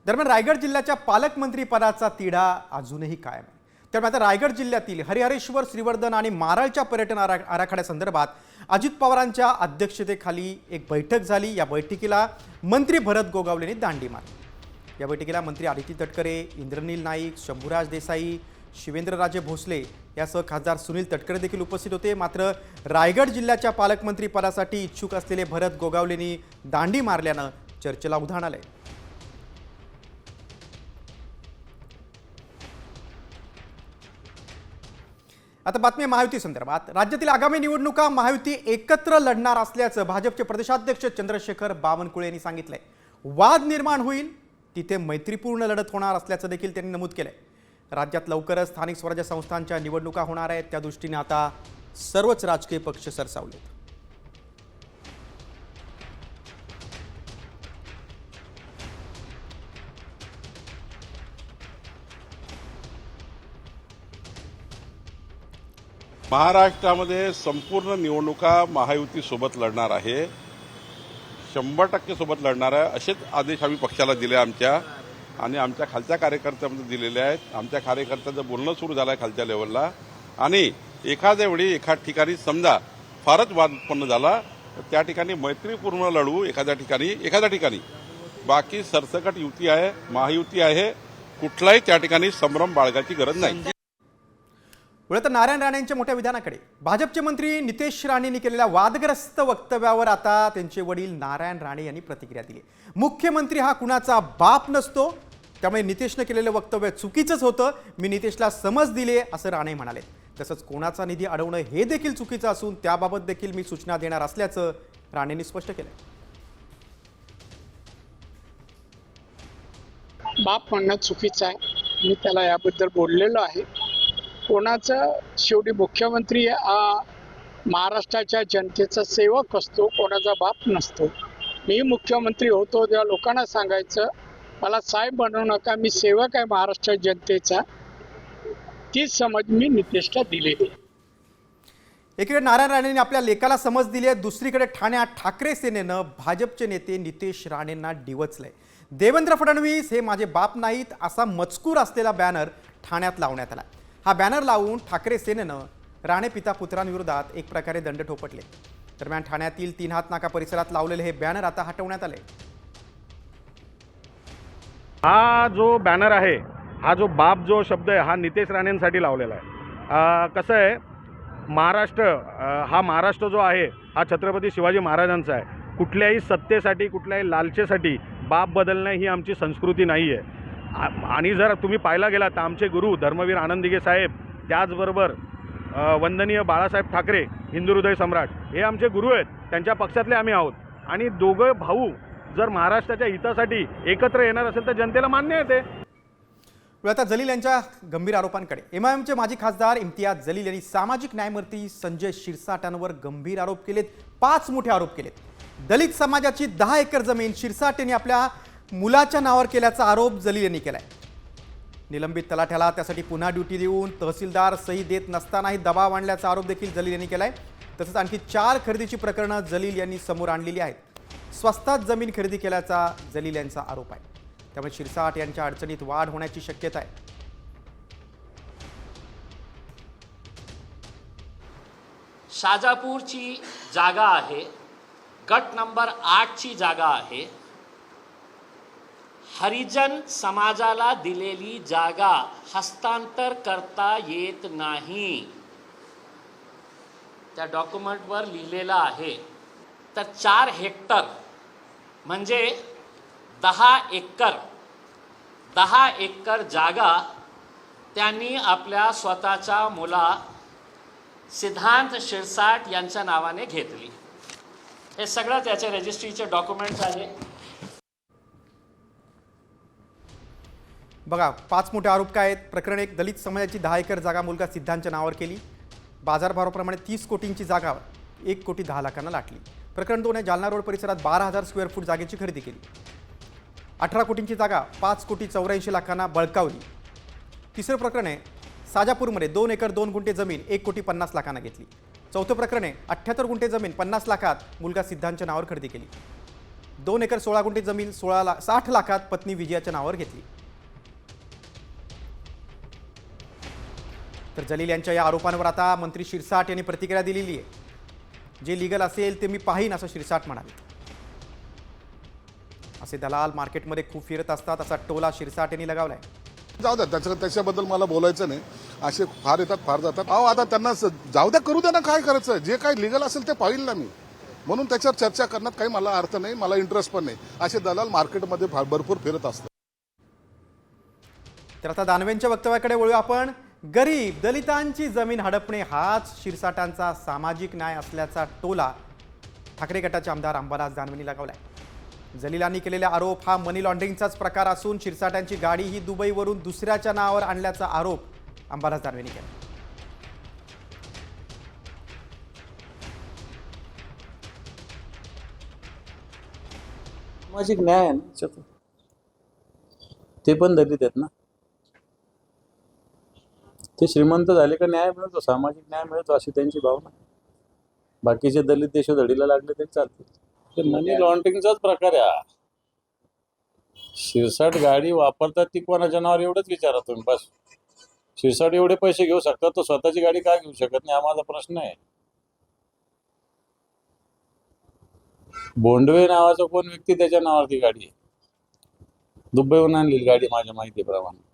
दरम्यान रायगड जिल्ह्याच्या पालकमंत्री पदाचा तिढा अजूनही कायम आहे. त्यामुळे आता रायगड जिल्ह्यातील हरिहरेश्वर, श्रीवर्धन आणि मारळच्या पर्यटन आराखड्यासंदर्भात अजित पवारांच्या अध्यक्षतेखाली एक बैठक झाली. या बैठकीला मंत्री भरत गोगावलेंनी दांडी मारली. या बैठकीला मंत्री आदिती तटकरे, इंद्रनील नाईक, शंभूराज देसाई, शिवेंद्रराजे भोसले यासह खासदार सुनील तटकरे देखील उपस्थित होते. मात्र रायगड जिल्ह्याच्या पालकमंत्री पदासाठी इच्छुक असलेले भरत गोगावलेंनी दांडी मारल्यानं चर्चेला उधाण आलंय. आता बातमी महायुती संदर्भात. राज्यातील आगामी निवडणुका महायुती एकत्र लढणार असल्याचं भाजपचे प्रदेशाध्यक्ष चंद्रशेखर बावनकुळे यांनी सांगितलंय. वाद निर्माण होईल तिथे मैत्रीपूर्ण लढत होणार असल्याचं देखील त्यांनी नमूद केलंय. राज्यात लवकरच स्थानिक स्वराज्य संस्थांच्या निवडणुका होणार आहेत. त्या दृष्टीने आता सर्वच राजकीय पक्ष सरसावलेत. महाराष्ट्रामध्ये संपूर्ण निवडणुका महायुतीसोबत लढणार आहे. 100% सोबत लढणार आहे असेच आदेश आम्ही पक्षाला दिले आमच्या आणि आमच्या खालच्या कार्यकर्त्यांमध्ये दिलेले आहेत. आमच्या कार्यकर्त्यांचं बोलणं सुरू झालं आहे खालच्या लेवलला आणि एखाद्या वेळी एखाद ठिकाणी समजा फारच वाद उत्पन्न झाला तर त्या ठिकाणी मैत्रीपूर्ण लढू एखाद्या ठिकाणी. बाकी सरसकट युती आहे, महायुती आहे. कुठलाही त्या ठिकाणी संभ्रम बाळगायची गरज नाही. वळत नारायण राणेंच्या मोठ्या विधानाकडे. भाजपचे मंत्री नितेश राणेंनी केलेल्या वादग्रस्त वक्तव्यावर आता त्यांचे वडील नारायण राणे यांनी प्रतिक्रिया दिली. मुख्यमंत्री हा कुणाचा बाप नसतो, त्यामुळे नितेशने केलेलं वक्तव्य चुकीचंच होतं. मी नितेशला समज दिले असं राणे म्हणाले. तसंच कोणाचा निधी अडवणं हे देखील चुकीचं असून त्याबाबत देखील मी सूचना देणार असल्याचं राणेंनी स्पष्ट केलं. बाप म्हणणं चुकीचं आहे. मी त्याला याबद्दल बोललेलो आहे. कोणाचं शेवटी मुख्यमंत्री हा महाराष्ट्राच्या जनतेचा सेवक असतो, कोणाचा बाप नसतो. मी मुख्यमंत्री होतो तेव्हा लोकांना सांगायचं मला साहेब बनवू नका, मी सेवक आहे महाराष्ट्र जनतेचा. तीच समज मी नितेशला दिलेली. एकीकडे नारायण राणेंनी आपल्या लेकाला समज दिली आहे, दुसरीकडे ठाण्यात ठाकरे सेनेनं भाजपचे नेते नितेश राणेंना डिवचलंय. देवेंद्र फडणवीस हे माझे बाप नाहीत असा मजकूर असलेला बॅनर ठाण्यात लावण्यात आला. हा बॅनर लावून ठाकरे सेनेनं राणे पिता पुत्रांविरोधात एक प्रकारे दंड ठोपटले. दरम्यान ठाण्यातील 3 हात नाका परिसरात लावलेले हे बॅनर आता हटवण्यात आले. हा जो बॅनर आहे, हा जो बाप जो शब्द आहे, हा नितेश राणेंसाठी लावलेला आहे. कसं आहे, महाराष्ट्र हा महाराष्ट्र जो आहे हा छत्रपती शिवाजी महाराजांचा आहे. कुठल्याही सत्तेसाठी कुठल्याही लालचेसाठी बाप बदलणं ही आमची संस्कृती नाही आहे. आणि जर तुम्ही पाहायला गेलात तर आमचे गुरु धर्मवीर आनंद दिघे साहेब, त्याचबरोबर वंदनीय बाळासाहेब ठाकरे हिंदू हृदय सम्राट हे आमचे गुरु आहेत. त्यांच्या पक्षातले आम्ही आहोत आणि दोघं भाऊ जर महाराष्ट्राच्या हितासाठी एकत्र येणार असेल तर जनतेला मान्य आहे ते. आता जलील यांच्या गंभीर आरोपांकडे. एमआयएमचे माजी खासदार इम्तियाज जलील यांनी सामाजिक न्यायमूर्ती संजय शिरसाटांवर गंभीर आरोप केलेत. 5 मोठे आरोप केलेत. दलित समाजाची 10 एकर जमीन शिरसाट यांनी आपल्या मुलाच्या नावावर केल्याचा आरोप जलील यांनी केलाय. निलंबित तलाठ्याला त्यासाठी पुन्हा ड्युटी देऊन तहसीलदार सही देत नसतानाही दबाव आणल्याचा आरोप देखील जलील यांनी केलाय. तसंच आणखी 4 खरेदीची प्रकरणं जलील यांनी समोर आणलेली आहेत. स्वस्तात जमीन खरेदी केल्याचा जलील यांचा आरोप आहे. त्यामुळे शिरसाट यांच्या अडचणीत वाढ होण्याची शक्यता आहे. शाजापूरची जागा आहे, गट नंबर 8ची जागा आहे. हरिजन समाजाला दिलेली जागा हस्तांतर करता येत नाही, त्या डॉक्युमेंटवर लिहिलेलं आहे. तर 4 हेक्टर म्हणजे 10 एकर जागा त्यांनी आपल्या स्वतःच्या मुला सिद्धांत शिरसाट यांच्या नावाने घेतली. हे सगळं त्याचे रजिस्ट्रीचे डॉक्युमेंट्स आहे. बघा 5 मोठे आरोप काय आहेत. प्रकरण 1, दलित समाजाची 10 एकर जागा मुलगा सिद्धांतच्या नावावर केली. बाजारभावाप्रमाणे 30 कोटींची जागा 1 कोटी 10 लाखांना लाटली. प्रकरण 2 आहे, जालना रोड परिसरात 12,000 स्क्वेअर फूट जागेची खरेदी केली. 18 कोटींची जागा 5 कोटी 84 लाखांना बळकावली. तिसरं प्रकरण आहे, साजापूरमध्ये 2 एकर 2 गुंठे जमीन 1 कोटी 50 लाखांना घेतली. चौथं प्रकरण आहे, 78 गुंठे जमीन 50 लाखात मुलगा सिद्धांतच्या नावावर खरेदी केली. 2 एकर 16 गुंठे जमीन 60 लाखात पत्नी विजयाच्या नावावर घेतली. तर जलील यांच्या या आरोपांवर आता मंत्री शिरसाट यांनी प्रतिक्रिया दिलेली आहे. जे लीगल असेल ते मी पाहीन असं शिरसाट म्हणाले. असे दलाल मार्केटमध्ये खूप फिरत असतात असा टोला शिरसाट यांनी लगावलाय. जाऊ द्या, त्याच्याबद्दल मला बोलायचं नाही. असे फार येतात फार जातात. अहो आता त्यांना जाऊ द्या, करू द्या ना, काय करायचं, जे काही लिगल असेल ते पाहिल ना मी. म्हणून त्याच्यावर चर्चा करण्यात काही मला अर्थ नाही, मला इंटरेस्ट पण नाही. असे दलाल मार्केटमध्ये भरपूर फिरत असतात. तर आता दानवेंच्या वक्तव्याकडे वळू आपण. गरीब दलितांची जमीन हडपणे हाच शिरसाटांचा सामाजिक न्याय असल्याचा टोला ठाकरे गटाचे आमदार अंबादास दानवेंनी लगावलाय. जलीलांनी केलेला आरोप हा मनी लॉन्ड्रिंगचाच प्रकार असून शिरसाटांची गाडी ही दुबईवरून दुसऱ्याच्या नावावर आणल्याचा आरोप अंबादास दानवेंनी केला. सामाजिक न्याय आहे ना, ते पण दलित आहेत ना. ते श्रीमंत झाले का न्याय मिळतो, सामाजिक न्याय मिळतो अशी त्यांची भावना. बाकीचे दलित देशोधडीला लागले तरी चालते. ते मनी लॉन्ड्रिंगचाच प्रकार आहे हा. शिरसाट गाडी वापरतात ती कोणाच्या नावावर एवढंच विचारा तुम्ही बस. शिरसाट एवढे पैसे घेऊ शकतात तर स्वतःची गाडी का घेऊ शकत नाही, हा माझा प्रश्न आहे. बोंडवे नावाचा कोण व्यक्ती त्याच्या नावावरती गाडी आहे, दुबईहून आणलेली गाडी माझ्या माहितीप्रमाणे.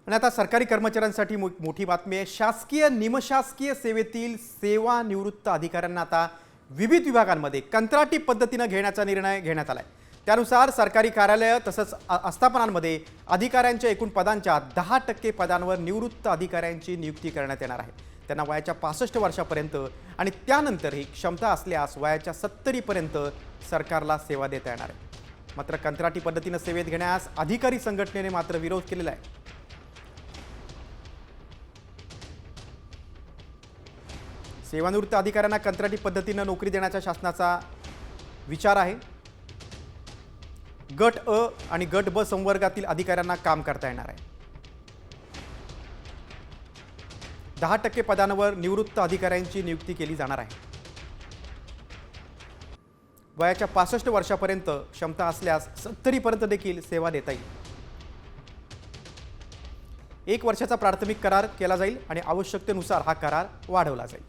आणि आता सरकारी कर्मचाऱ्यांसाठी मोठी बातमी आहे. शासकीय निमशासकीय सेवेतील सेवानिवृत्त अधिकाऱ्यांना आता विविध विभागांमध्ये कंत्राटी पद्धतीनं घेण्याचा निर्णय घेण्यात आला आहे. त्यानुसार सरकारी कार्यालय तसंच आस्थापनांमध्ये अधिकाऱ्यांच्या एकूण पदांच्या 10% पदांवर निवृत्त अधिकाऱ्यांची नियुक्ती करण्यात येणार आहे. त्यांना वयाच्या 65 वर्षापर्यंत आणि त्यानंतरही क्षमता असल्यास वयाच्या 70पर्यंत सरकारला सेवा देता येणार आहे. मात्र कंत्राटी पद्धतीनं सेवेत घेण्यास अधिकारी संघटनेने मात्र विरोध केलेला आहे. सेवानिवृत्त अधिकाऱ्यांना कंत्राटी पद्धतीनं नोकरी देण्याचा शासनाचा विचार आहे. गट अ आणि गट ब संवर्गातील अधिकाऱ्यांना काम करता येणार आहे. 10% पदांवर निवृत्त अधिकाऱ्यांची नियुक्ती केली जाणार आहे. वयाच्या 65 वर्षापर्यंत क्षमता असल्यास 70पर्यंत देखील सेवा देता येईल. 1 वर्षाचा प्राथमिक करार केला जाईल आणि आवश्यकतेनुसार हा करार वाढवला जाईल.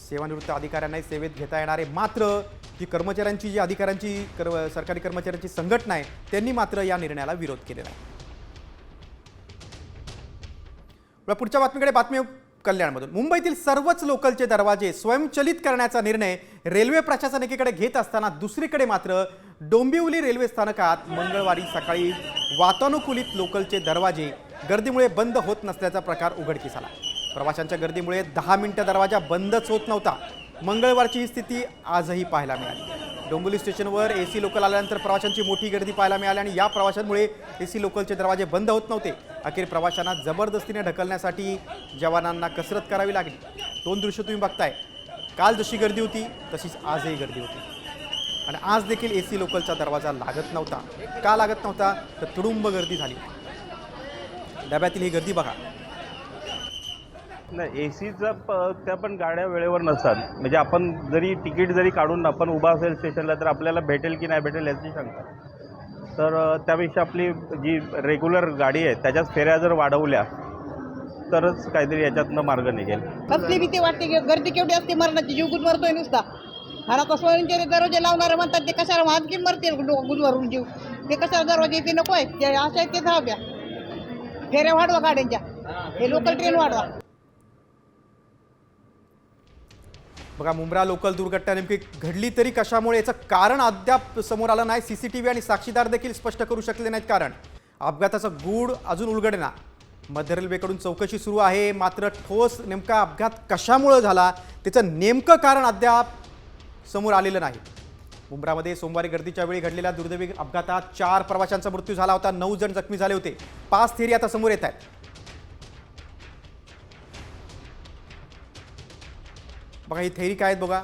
सेवानिवृत्त अधिकाऱ्यांनाही सेवेत घेता येणार आहे. मात्र जी कर्मचाऱ्यांची जी अधिकाऱ्यांची सरकारी कर्मचाऱ्यांची संघटना आहे त्यांनी मात्र या निर्णयाला विरोध केलेला आहे. पुढच्या बातमीकडे. बातमी कल्याणमधून. मुंबईतील सर्वच लोकलचे दरवाजे स्वयंचलित करण्याचा निर्णय रेल्वे प्रशासन एकीकडे घेत असताना दुसरीकडे मात्र डोंबिवली रेल्वे स्थानकात मंगळवारी सकाळी वातानुकूलित लोकलचे दरवाजे गर्दीमुळे बंद होत नसल्याचा प्रकार उघडकीस आला. प्रवाशांच्या गर्दीमुळे 10 मिनिटं दरवाजा बंदच होत नव्हता. मंगळवारची ही स्थिती आजही पाहायला मिळाली. डोंबिवली स्टेशनवर एसी लोकल आल्यानंतर प्रवाशांची मोठी गर्दी पाहायला मिळाली आणि या प्रवाशांमुळे एसी लोकलचे दरवाजे बंद होत नव्हते. अखेर प्रवाशांना जबरदस्तीने ढकलण्यासाठी जवानांना कसरत करावी लागली. 2 दृश्य तुम्ही बघताय. काल जशी गर्दी होती तशीच आजही गर्दी होती आणि आज देखील एसी लोकलचा दरवाजा लागत नव्हता. का लागत नव्हता तर तुडुंब गर्दी झाली. डब्यातील ही गर्दी बघा. नाही, एसीचं त्या पण गाड्या वेळेवर नसतात. म्हणजे आपण जरी तिकीट जरी काढून आपण उभा असेल स्टेशनला तर आपल्याला भेटेल की नाही भेटेल याची शंका. तर त्यापेक्षा आपली जी रेग्युलर गाडी आहे त्याच्याच फेऱ्या जर वाढवल्या तरच काहीतरी याच्यातनं मार्ग निघेल. कसली भीती वाटते की गर्दी केवढी असते, मरणाची जीव गुदमरतोय नुसता. घरात स्वयंचे दरवाजे लावणारे म्हणतात ते कशाला वाहतकी मरते गुदमरून जीव. ते कशाला दरवाजे ते नको आहे, ते अशा आहेत ते धाव्या. फेऱ्या वाढवा गाड्यांच्या, हे लोकल ट्रेन वाढवा. बघा, मुंब्रा लोकल दुर्घटना नेमकी घडली तरी कशामुळे याचं कारण अद्याप समोर आलं नाही. सीसीटीव्ही आणि साक्षीदार देखील स्पष्ट करू शकले नाहीत कारण. अपघाताचं गूढ अजून उलगडेना. मध्य रेल्वेकडून चौकशी सुरू आहे. मात्र ठोस नेमका अपघात कशामुळे झाला त्याचं नेमकं कारण अद्याप समोर आलेलं नाही. मुंब्रामध्ये सोमवारी गर्दीच्या वेळी घडलेल्या दुर्दैवी अपघातात 4 प्रवाशांचा मृत्यू झाला होता. 9 जण जखमी झाले होते. 5 थेरी आता समोर येत आहेत. बघा, ही थेरी काय आहेत बघा.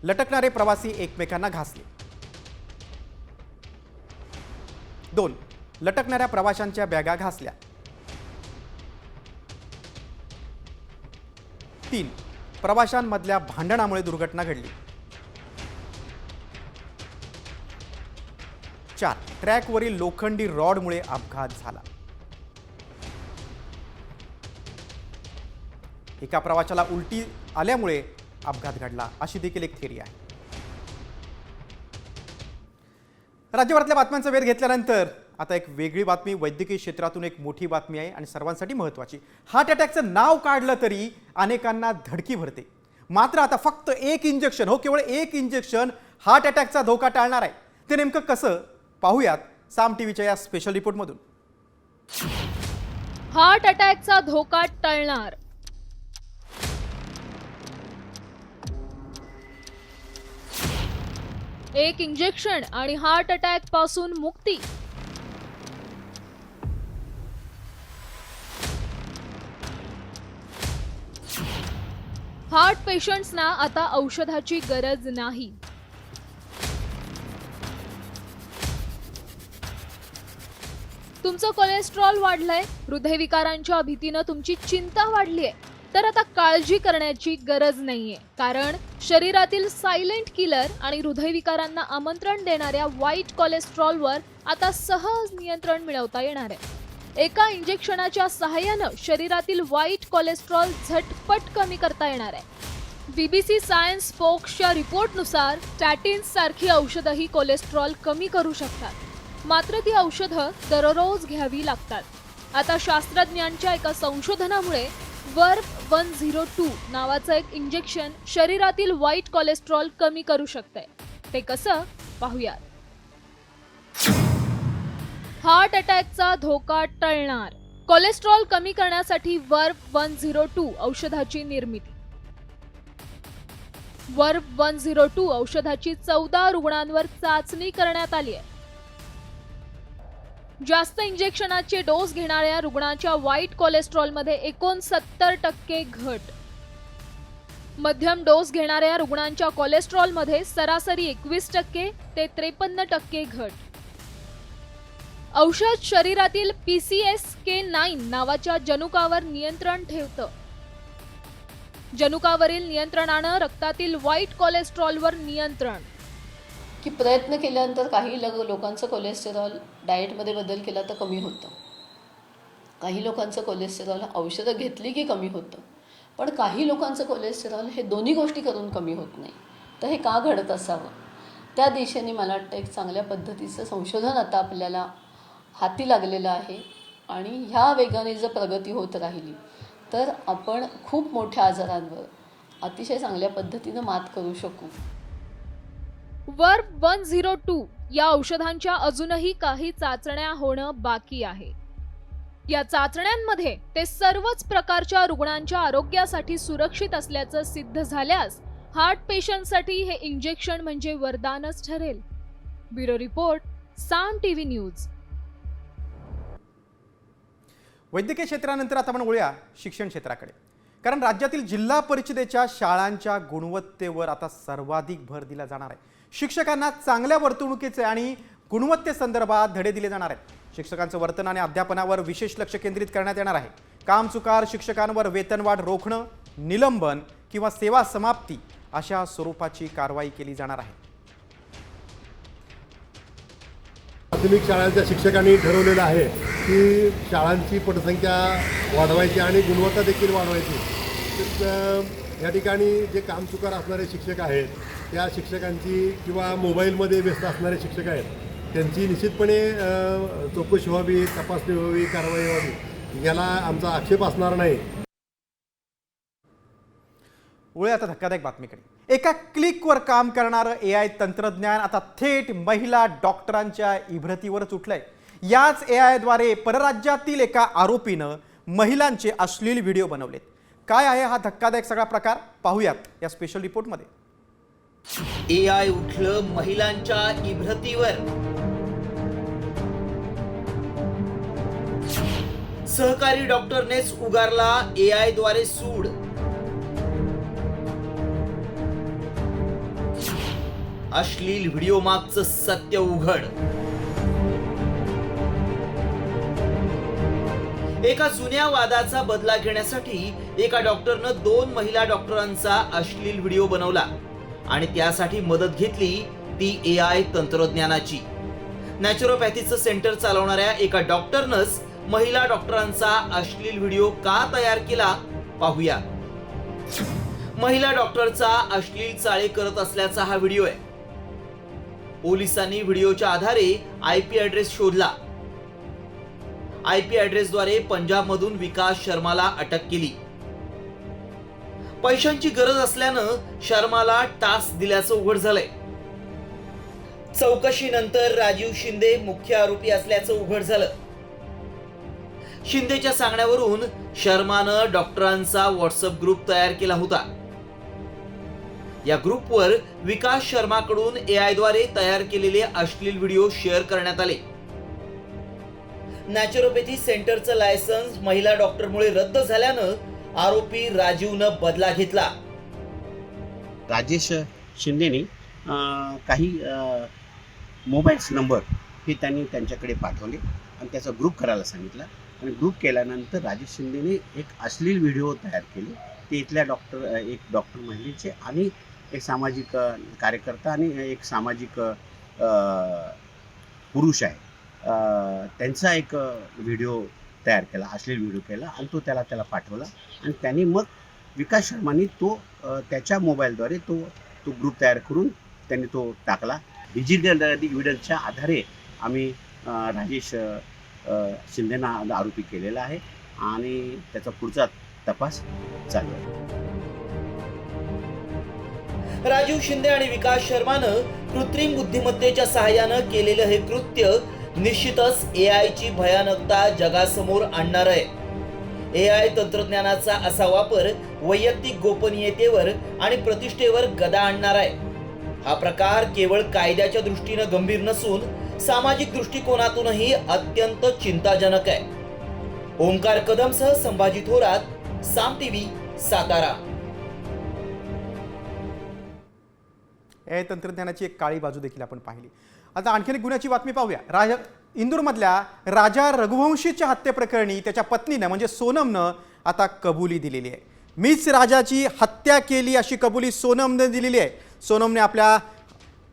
लटकणारे प्रवासी एकमेकांना घासले. 2 लटकणाऱ्या प्रवाशांच्या बॅगा घासल्या. 3 प्रवाशांमधल्या भांडणामुळे दुर्घटना घडली. 4 ट्रॅकवरील लोखंडी रॉडमुळे अपघात झाला. एका प्रवाशाला उलटी आल्यामुळे अपघात घडला अशी देखील एक थेरी आहे. राज्यभरातल्या बातम्यांचा वेध घेतल्यानंतर आता एक वेगळी बातमी, वैद्यकीय क्षेत्रातून एक मोठी बातमी आहे आणि सर्वांसाठी महत्त्वाची. हार्ट अटॅकचं नाव काढलं तरी अनेकांना धडकी भरते. मात्र आता फक्त एक इंजेक्शन, हो केवळ एक इंजेक्शन हार्ट अटॅकचा धोका टाळणार आहे. ते नेमकं कसं पाहूयात साम टीव्हीच्या या स्पेशल रिपोर्टमधून. हार्ट अटॅकचा धोका टळणार. एक इंजेक्शन आणि हार्ट अटॅक पासून मुक्ती. हार्ट पेशंट्सना आता औषधाची गरज नाही. तुमचं कोलेस्ट्रॉल वाढलंय, हृदयविकारांच्या भीतीनं तुमची चिंता वाढलीये, तर आता काळजी करण्याची गरज नाहीये. कारण शरीरातील सायलेंट किलर आणि हृदयविकारांना आमंत्रण देणाऱ्या वाईट कोलेस्ट्रॉलवर आता सहज नियंत्रण मिळवता येणार आहे. एका इंजेक्शनाच्या सहाय्यानं शरीरातील वाईट कोलेस्ट्रॉल झटपट कमी करता येणार आहे. BBC सायन्स फोक्सच्या रिपोर्टनुसार स्टॅटिन्स सारखी औषधंही कोलेस्ट्रॉल कमी करू शकतात. मात्र ती औषधं दररोज घ्यावी लागतात. आता शास्त्रज्ञांच्या एका संशोधनामुळे वर्ब 102 नावाचं एक इंजेक्शन शरीरातील वाईट कोलेस्ट्रॉल कमी करू शकतंय. ते कसं पाहूयात. हार्ट अटॅकचा धोका टळणार. कोलेस्ट्रॉल कमी करण्यासाठी वर्ब 102 औषधाची निर्मिती. वर्ब 102 औषधाची 14 रुग्णांवर चाचणी करण्यात आली आहे. जास्त इंजेक्शनाचे डोस घेणाऱ्या रुग्णांच्या वाईट कोलेस्ट्रॉलमध्ये 69% घट. मध्यम डोस घेणाऱ्या रुग्णांच्या कोलेस्ट्रॉलमध्ये सरासरी 21% ते 53% घट. औषध शरीरातील PCSK9 नावाच्या जनुकावर नियंत्रण ठेवतं. जनुकावरील नियंत्रणानं रक्तातील वाईट कोलेस्ट्रॉलवर नियंत्रण. की प्रयत्न केल्यानंतर काही लोकांचं कोलेस्टेरॉल डाएटमध्ये बदल केला तर कमी होतं. काही लोकांचं कोलेस्टेरॉल औषधं घेतली की कमी होतं. पण काही लोकांचं कोलेस्टेरॉल हे दोन्ही गोष्टी करून कमी होत नाही. तर हे का घडत असावं? त्या दिशेने मला वाटतं एक चांगल्या पद्धतीचं संशोधन आता आपल्याला हाती लागलेलं आहे. आणि ह्या वेगाने जर प्रगती होत राहिली तर आपण खूप मोठ्या आजारांवर अतिशय चांगल्या पद्धतीनं मात करू शकू. वर्ब 102 या औषधांच्या अजूनही काही चाचण्या होणं बाकी आहे. या चाचण्यांमध्ये ते सर्वच प्रकारच्या रुग्णांच्या आरोग्यासाठी सुरक्षित असल्याचं सिद्ध झाल्यास हार्ट पेशंटसाठी हे इंजेक्शन म्हणजे वरदानच ठरेल. ब्युरो रिपोर्ट, साम टीव्ही न्यूज. वैद्यकीय क्षेत्रानंतर आता आपण वळूया शिक्षण क्षेत्राकडे. कारण राज्यातील जिल्हा परिषदेच्या शाळांच्या गुणवत्तेवर आता सर्वाधिक भर दिला जाणार आहे. शिक्षकांना चांगल्या वर्तणुकीचे आणि गुणवत्तेसंदर्भात धडे दिले जाणार आहेत. शिक्षकांचं वर्तन आणि अध्यापनावर विशेष लक्ष केंद्रित करण्यात येणार आहे. कामचुकार शिक्षकांवर वेतनवाढ रोखणं, निलंबन किंवा सेवा समाप्ती अशा स्वरूपाची कारवाई केली जाणार आहे. प्राथमिक शाळांच्या शिक्षकांनी ठरवलेलं आहे की शाळांची पटसंख्या वाढवायची आणि गुणवत्ता देखील वाढवायची. या ठिकाणी जे कामचुकार असणारे शिक्षक आहेत त्या शिक्षकांची किंवा मोबाईलमध्ये व्यस्त असणारे शिक्षक आहेत त्यांची निश्चितपणे चौकशी व्हावी, तपासणी व्हावी, कारवाई व्हावी, याला आमचा आक्षेप असणार नाही. वळूया आता धक्कादायक बातमीकडे. एका क्लिकवर काम करणारं AI तंत्रज्ञान आता थेट महिला डॉक्टरांच्या इब्रतीवरच उठलंय. याच AIद्वारे परराज्यातील एका आरोपीनं महिलांचे अश्लील व्हिडिओ बनवलेत. काय आहे हा धक्कादायक सगळा प्रकार पाहूयात या स्पेशल रिपोर्टमध्ये. AI उठलं महिलांच्या इब्रतीवर. सहकारी डॉक्टरनेच उगारला AIद्वारे सूड. अश्लील व्हिडिओ मागचं सत्य उघड. एका जुन्या वादाचा बदला घेण्यासाठी एका डॉक्टरनं 2 महिला डॉक्टरांचा अश्लील व्हिडिओ बनवला आणि त्यासाठी मदत घेतली ती AI तंत्रज्ञानाची. नॅचरोपॅथीचं सेंटर चालवणाऱ्या एका डॉक्टरनंच महिला डॉक्टरांचा अश्लील व्हिडिओ का तयार केला पाहूया. महिला डॉक्टरचा अश्लील चाळे करत असल्याचा हा व्हिडिओ आहे. पोलिसांनी व्हिडिओच्या आधारे IP ॲड्रेस शोधला. IP ॲड्रेसद्वारे पंजाबमधून विकास शर्माला अटक केली. पैशांची गरज असल्यानं शर्माला टास्क दिल्याचं उघड झालंय. चौकशीनंतर राजीव शिंदे मुख्य आरोपी असल्याचं उघड झालं. शिंदेच्या सांगण्यावरून शर्मानं डॉक्टरांचा व्हॉट्सअप ग्रुप तयार केला होता. या ग्रुपवर विकास शर्माकडून AI द्वारे तयार केलेले अश्लील व्हिडिओ शेअर करण्यात आले. नॅचरोपॅथी सेंटरचं लायसन्स महिला डॉक्टरमुळे रद्द झाल्यानं आरोपी राजीवनं बदला घेतला. राजेश शिंदेने काही मोबाईल्स नंबर हे त्यांनी त्यांच्याकडे पाठवले आणि त्याचा ग्रुप करायला सांगितला आणि ग्रुप केल्यानंतर राजेश शिंदेने एक अश्लील व्हिडिओ तयार केले. ते इथल्या एक डॉक्टर महिलेचे आणि एक सामाजिक कार्यकर्ता आणि एक सामाजिक पुरुष आहे त्यांचा एक व्हिडिओ तयार केला, अश्लील व्हिडिओ केला आणि तो त्याला पाठवला आणि त्यांनी मग विकास शर्मानी तो त्याच्या मोबाईलद्वारे तो ग्रुप तयार करून त्यांनी तो टाकला. डिजिटल एव्हिडन्सच्या आधारे आम्ही राजेश शिंदेना आरोपी केलेला आहे आणि त्याचा पुढचा तपास चालू आहे. राजीव शिंदे आणि विकास शर्मानं कृत्रिम बुद्धिमत्तेच्या सहाय्यानं केलेलं हे कृत्य निश्चितच AI ची भयानकता जगासमोर आणणार आहे. AI तंत्रज्ञानाचा असा वापर वैयक्तिक गोपनीयतेवर आणि प्रतिष्ठेवर गदा आणणार आहे. हा प्रकार केवळ कायद्याच्या दृष्टीनं गंभीर नसून सामाजिक दृष्टिकोनातूनही अत्यंत चिंताजनक आहे. ओमकार कदमसह संभाजी थोरात, साम TV, सातारा. AI तंत्रज्ञानाची एक काळी बाजू देखील आपण पाहिली. आता आणखीन एक गुन्ह्याची बातमी पाहूया. इंदूरमधल्या राजा रघुवंशीच्या हत्येप्रकरणी त्याच्या पत्नीनं म्हणजे सोनमनं आता कबुली दिलेली आहे. मीच राजाची हत्या केली अशी कबुली सोनमने दिलेली आहे. सोनमने आपल्या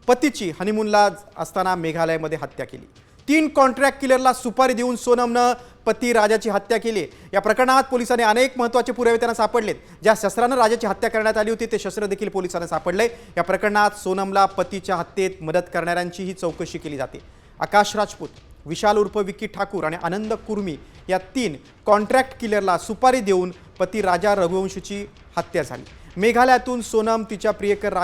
पतीची हनीमूनला असताना मेघालयमध्ये हत्या केली. 3 कॉन्ट्रॅक्ट किलरला सुपारी देऊन सोनमनं पती राजाची हत्या केली. या प्रकरणात पोलिसांनी अनेक महत्त्वाचे पुरावे त्यांना सापडलेत. ज्या शस्त्रानं राजाची हत्या करण्यात आली होती ते शस्त्र देखील पोलिसांना सापडले. या प्रकरणात सोनमला पतीच्या हत्येत मदत करणाऱ्यांचीही चौकशी केली जाते. आकाश राजपूत, विशाल उर्फ विक्की ठाकूर आणि आनंद कुर्मी या 3 कॉन्ट्रॅक्ट किलरला सुपारी देऊन पती राजा रघुवंशीची हत्या झाली. मेघालयातून सोनम तिच्या प्रियकर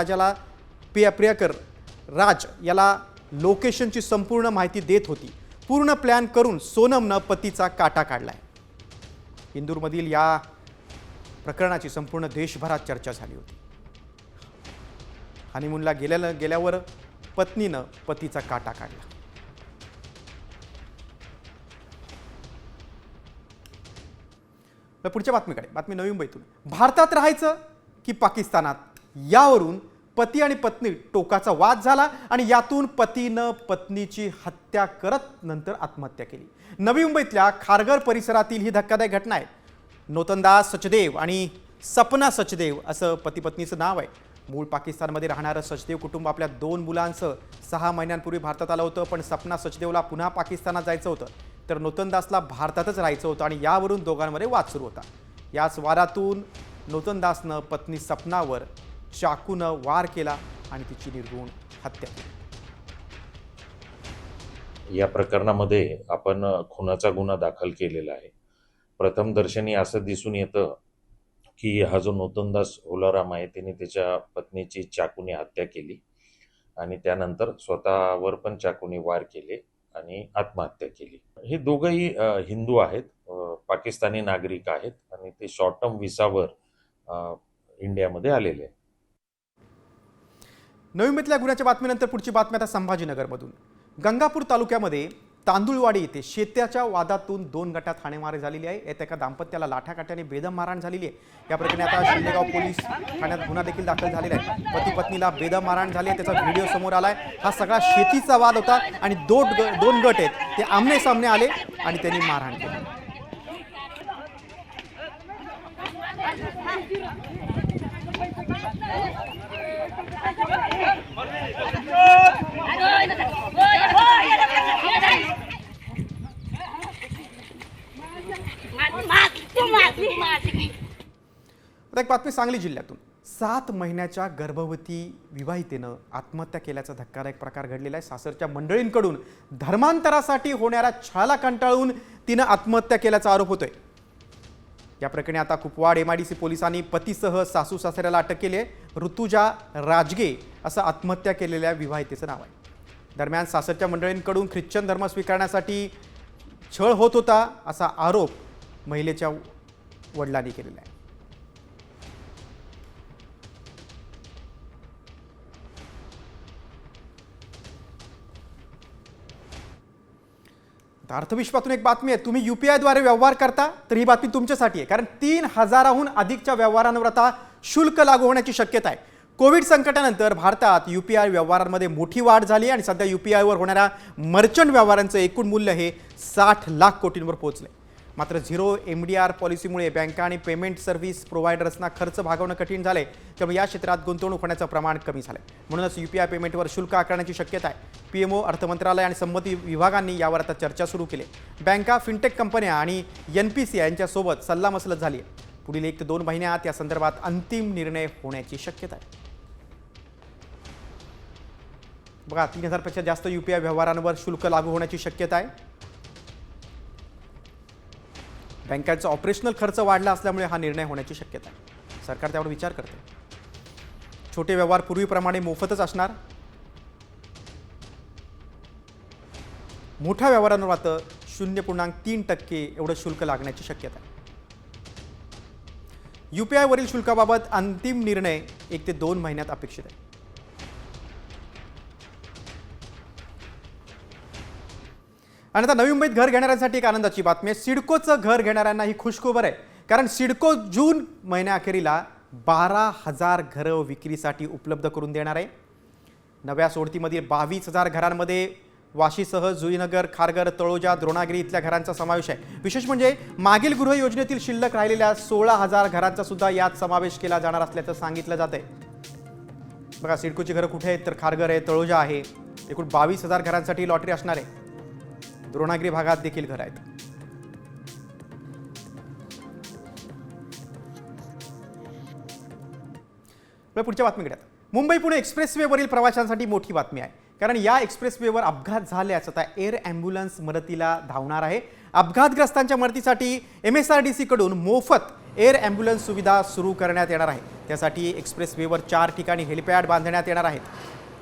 राज याला लोकेशनची संपूर्ण माहिती देत होती. पूर्ण प्लॅन करून सोनमनं पतीचा काटा काढलाय. इंदूरमधील या प्रकरणाची संपूर्ण देशभरात चर्चा झाली होती. हनीमूनला गेल्यावर पत्नीनं पतीचा काटा काढला. पुढच्या बातमीकडे. बातमी नवी मुंबईतून. भारतात राहायचं की पाकिस्तानात यावरून पती आणि पत्नी टोकाचा वाद झाला आणि यातून पतीनं पत्नीची हत्या करत नंतर आत्महत्या केली. नवी मुंबईतल्या खारघर परिसरातील ही धक्कादायक घटना आहे. नोतनदास सचदेव आणि सपना सचदेव असं पती पत्नीचं नाव आहे. मूळ पाकिस्तानमध्ये राहणारं सचदेव कुटुंब आपल्या 2 मुलांसह 6 महिन्यांपूर्वी भारतात आलं होतं. पण सपना सचदेवला पुन्हा पाकिस्तानात जायचं होतं तर नोतनदासला भारतातच राहायचं होतं आणि यावरून दोघांमध्ये वाद सुरू होता. याच वादातून नोतनदासनं पत्नी सपनावर चाकूनं वार केला आणि तिची निर्घृण हत्या केली. या प्रकरणामध्ये आपण खुनाचा गुन्हा दाखल केलेला आहे. प्रथमदर्शनी असं दिसून येतं की हा जो नोतनदास ओलाराम आहे त्याने त्याच्या पत्नीची चाकूने हत्या केली आणि त्यानंतर स्वतःवर पण चाकूने वार केले आणि आत्महत्या केली. हे दोघंही हिंदू आहेत, पाकिस्तानी नागरिक आहेत आणि ते शॉर्ट टर्म व्हिसावर इंडियामध्ये आलेले आहेत. नवी मुंबईतल्या गुन्ह्याच्या बातमीनंतर पुढची बातमी आता संभाजीनगरमधून. गंगापूर तालुक्यामध्ये तांदुळवाडी येथे शेत्याच्या वादातून 2 गटात हाणेमारी झालेली आहे. येत्या एका दाम्पत्याला लाठाकाठ्याने बेदम मारहाण झालेली आहे. या प्रकरणी आता शिंदेगाव पोलीस ठाण्यात गुन्हा देखील दाखल झालेला आहे. पती पत्नीला बेदम मारहाण झाली आहे त्याचा व्हिडिओ समोर आलाय. हा सगळा शेतीचा वाद होता आणि 2 गट आहेत ते आमने सामने आले आणि त्यांनी मारहाण केली. एक बातमी सांगली जिल्ह्यातून. 7 महिन्याच्या गर्भवती विवाहितेनं आत्महत्या केल्याचा धक्कादायक प्रकार घडलेला आहे. सासरच्या मंडळींकडून धर्मांतरासाठी होणाऱ्या छळाला कंटाळून तिनं आत्महत्या केल्याचा आरोप होतोय. या प्रकरणी आता कुपवाड MIDC पोलिसांनी पतीसह सासू सासऱ्याला अटक केली आहे. ऋतुजा राजगे असं आत्महत्या केलेल्या विवाहितेचं नाव आहे. दरम्यान सासरच्या मंडळींकडून ख्रिश्चन धर्म स्वीकारण्यासाठी छळ होत होता असा आरोप महिलेच्या वडिलांनी केलेला आहे. अर्थविश्वातून एक बातमी आहे. तुम्ही UPI द्वारे व्यवहार करता तर ही बातमी तुमच्यासाठी आहे, कारण 3,000हून अधिकच्या व्यवहारांवर आता शुल्क लागू होण्याची शक्यता आहे. कोविड संकटानंतर भारतात UPI व्यवहारांमध्ये मोठी वाढ झाली आणि सध्या UPI वर होणाऱ्या मर्चंट व्यवहारांचं एकूण मूल्य हे 60 लाख कोटींवर पोहोचले. मात्र झिरो MDR पॉलिसीमुळे बँका आणि पेमेंट सर्व्हिस प्रोव्हायडर्सना खर्च भागवणं कठीण झालंय. त्यामुळे या क्षेत्रात गुंतवणूक होण्याचं प्रमाण कमी झालंय. म्हणूनच UPI पेमेंटवर शुल्क आकारण्याची शक्यता आहे. PMO, अर्थ मंत्रालय आणि संबंधित विभागांनी यावर आता चर्चा सुरू केली. बँका, फिनटेक कंपन्या आणि NPC यांच्यासोबत सल्लामसलत झाली आहे. पुढील 1 ते 2 महिन्यात या संदर्भात अंतिम निर्णय होण्याची शक्यता आहे. बघा, 3,000 पेक्षा जास्त UPI व्यवहारांवर शुल्क लागू होण्याची शक्यता आहे. बँकांचा ऑपरेशनल खर्च वाढला असल्यामुळे हा निर्णय होण्याची शक्यता आहे. सरकार त्यावर विचार करते. छोटे व्यवहार पूर्वीप्रमाणे मोफतच असणार. मोठ्या व्यवहारांवर मात्र 0.3% एवढं शुल्क लागण्याची शक्यता आहे. UPI वरील शुल्काबाबत अंतिम निर्णय 1 ते 2 महिन्यात अपेक्षित आहे. आणि आता नवी मुंबईत घर घेणाऱ्यांसाठी एक आनंदाची बातमी आहे. सिडकोचं घर घेणाऱ्यांना ही खुशखबर आहे, कारण सिडको जून महिन्याअखेरीला 12,000 घरं विक्रीसाठी उपलब्ध करून देणार आहे. नव्या सोडतीमधील 22,000 घरांमध्ये वाशीसह जुईनगर, खारघर, तळोजा, द्रोणागिरी इथल्या घरांचा समावेश आहे. विशेष म्हणजे मागील गृह योजनेतील शिल्लक राहिलेल्या 16,000 घरांचा सुद्धा यात समावेश केला जाणार असल्याचं सांगितलं जात आहे. बघा, सिडकोची घरं कुठे आहेत तर खारघर आहे, तळोजा आहे. एकूण 22,000 घरांसाठी लॉटरी असणार आहे. द्रोणागिरी भागात देखील घर आहेत. पुढच्या बातमीकडे मुंबई पुणे एक्सप्रेसवेवरील प्रवाशांसाठी मोठी बातमी आहे, कारण या एक्सप्रेसवेवर अपघात झाल्यास आता एअर ॲम्ब्युलन्स मदतीला धावणार आहे. अपघातग्रस्तांच्या मदतीसाठी MSRDC कडून मोफत एअर ॲम्ब्युलन्स सुविधा सुरू करण्यात येणार आहे. त्यासाठी एक्सप्रेसवेवर 4 ठिकाणी हेलिपॅड बांधण्यात येणार आहेत.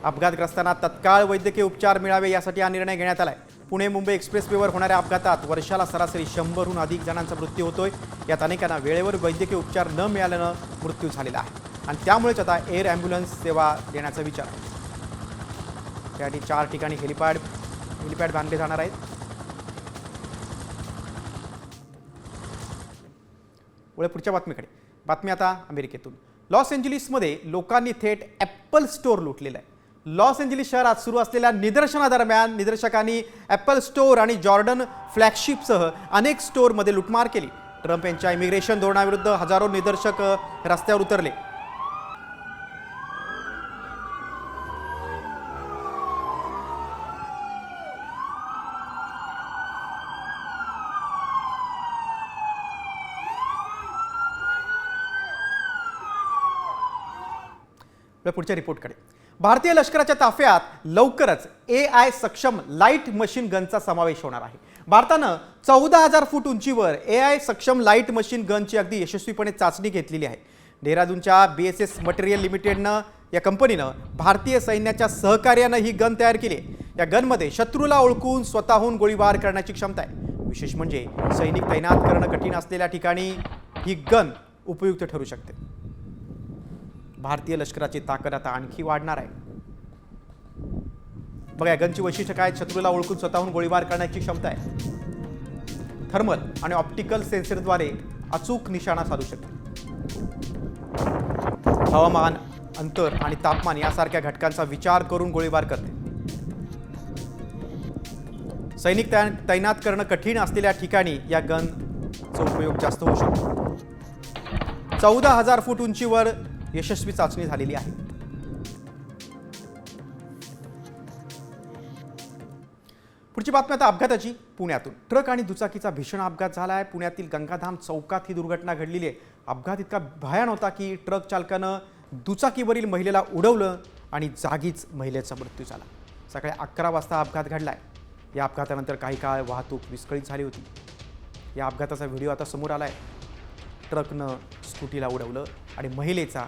अपघातग्रस्तांना तत्काळ वैद्यकीय उपचार मिळावे यासाठी हा निर्णय घेण्यात आला आहे. पुणे मुंबई एक्सप्रेसवेवर होणाऱ्या अपघातात वर्षाला सरासरी 100हून अधिक जणांचा मृत्यू होतोय. यात अनेकांना वेळेवर वैद्यकीय उपचार न मिळाल्यानं मृत्यू झालेला आहे आणि त्यामुळेच आता एअर ॲम्ब्युलन्स सेवा देण्याचा विचार आहे. त्यासाठी 4 ठिकाणी हेलिपॅड बांधले जाणार आहेत. पुढच्या बातमीकडे. बातमी आता अमेरिकेतून. लॉस एंजलिसमध्ये लोकांनी थेट ॲपल स्टोअर लुटलेलं आहे. लॉस एंजलिस शहरात सुरू असलेल्या निदर्शनादरम्यान निदर्शकांनी ॲपल स्टोअर आणि जॉर्डन फ्लॅगशिपसह अनेक स्टोअरमध्ये लुटमार केली. ट्रम्प यांच्या इमिग्रेशन धोरणाविरुद्ध हजारो निदर्शक रस्त्यावर उतरले. पुढच्या रिपोर्टकडे. भारतीय लष्कराच्या ताफ्यात लवकरच AI सक्षम लाईट मशीन गनचा समावेश होणार आहे. भारतानं 14,000 फूट उंचीवर AI सक्षम लाईट मशीन गनची अगदी यशस्वीपणे चाचणी घेतलेली आहे. डेहराडूनच्या BSS मटेरियल लिमिटेडनं या कंपनीनं भारतीय सैन्याच्या सहकार्यानं ही गन तयार केली आहे. या गनमध्ये शत्रूला ओळखून स्वतःहून गोळीबार करण्याची क्षमता आहे. विशेष म्हणजे सैनिक तैनात करणं कठीण असलेल्या ठिकाणी ही गन उपयुक्त ठरू शकते. भारतीय लष्कराची ताकद आता आणखी वाढणार आहे. बघा, या गनची वैशिष्ट्य काय? शत्रूला ओळखून स्वतःहून गोळीबार करण्याची क्षमता आहे. थर्मल आणि ऑप्टिकल सेन्सरद्वारे अचूक निशाणा साधू शकते. हवामान, अंतर आणि तापमान यासारख्या घटकांचा विचार करून गोळीबार करते. सैनिक तैनात करणं कठीण असलेल्या ठिकाणी या गनचा उपयोग जास्त होऊ शकतो. 14,000 फूट उंचीवर यशस्वी चाचणी झालेली आहे. पुढची बातमी आता अपघाताची. पुण्यातून ट्रक आणि दुचाकीचा भीषण अपघात झाला आहे. पुण्यातील गंगाधाम चौकात ही दुर्घटना घडलेली आहे. अपघात इतका भयान होता की ट्रक चालकानं दुचाकीवरील महिलेला उडवलं आणि जागीच महिलेचा मृत्यू झाला. सकाळी 11 वाजता अपघात घडलाय. या अपघातानंतर काही काळ वाहतूक विस्कळीत झाली होती. या अपघाताचा व्हिडिओ आता समोर आलाय. ट्रकनं स्कूटीला उडवलं आणि महिलेचा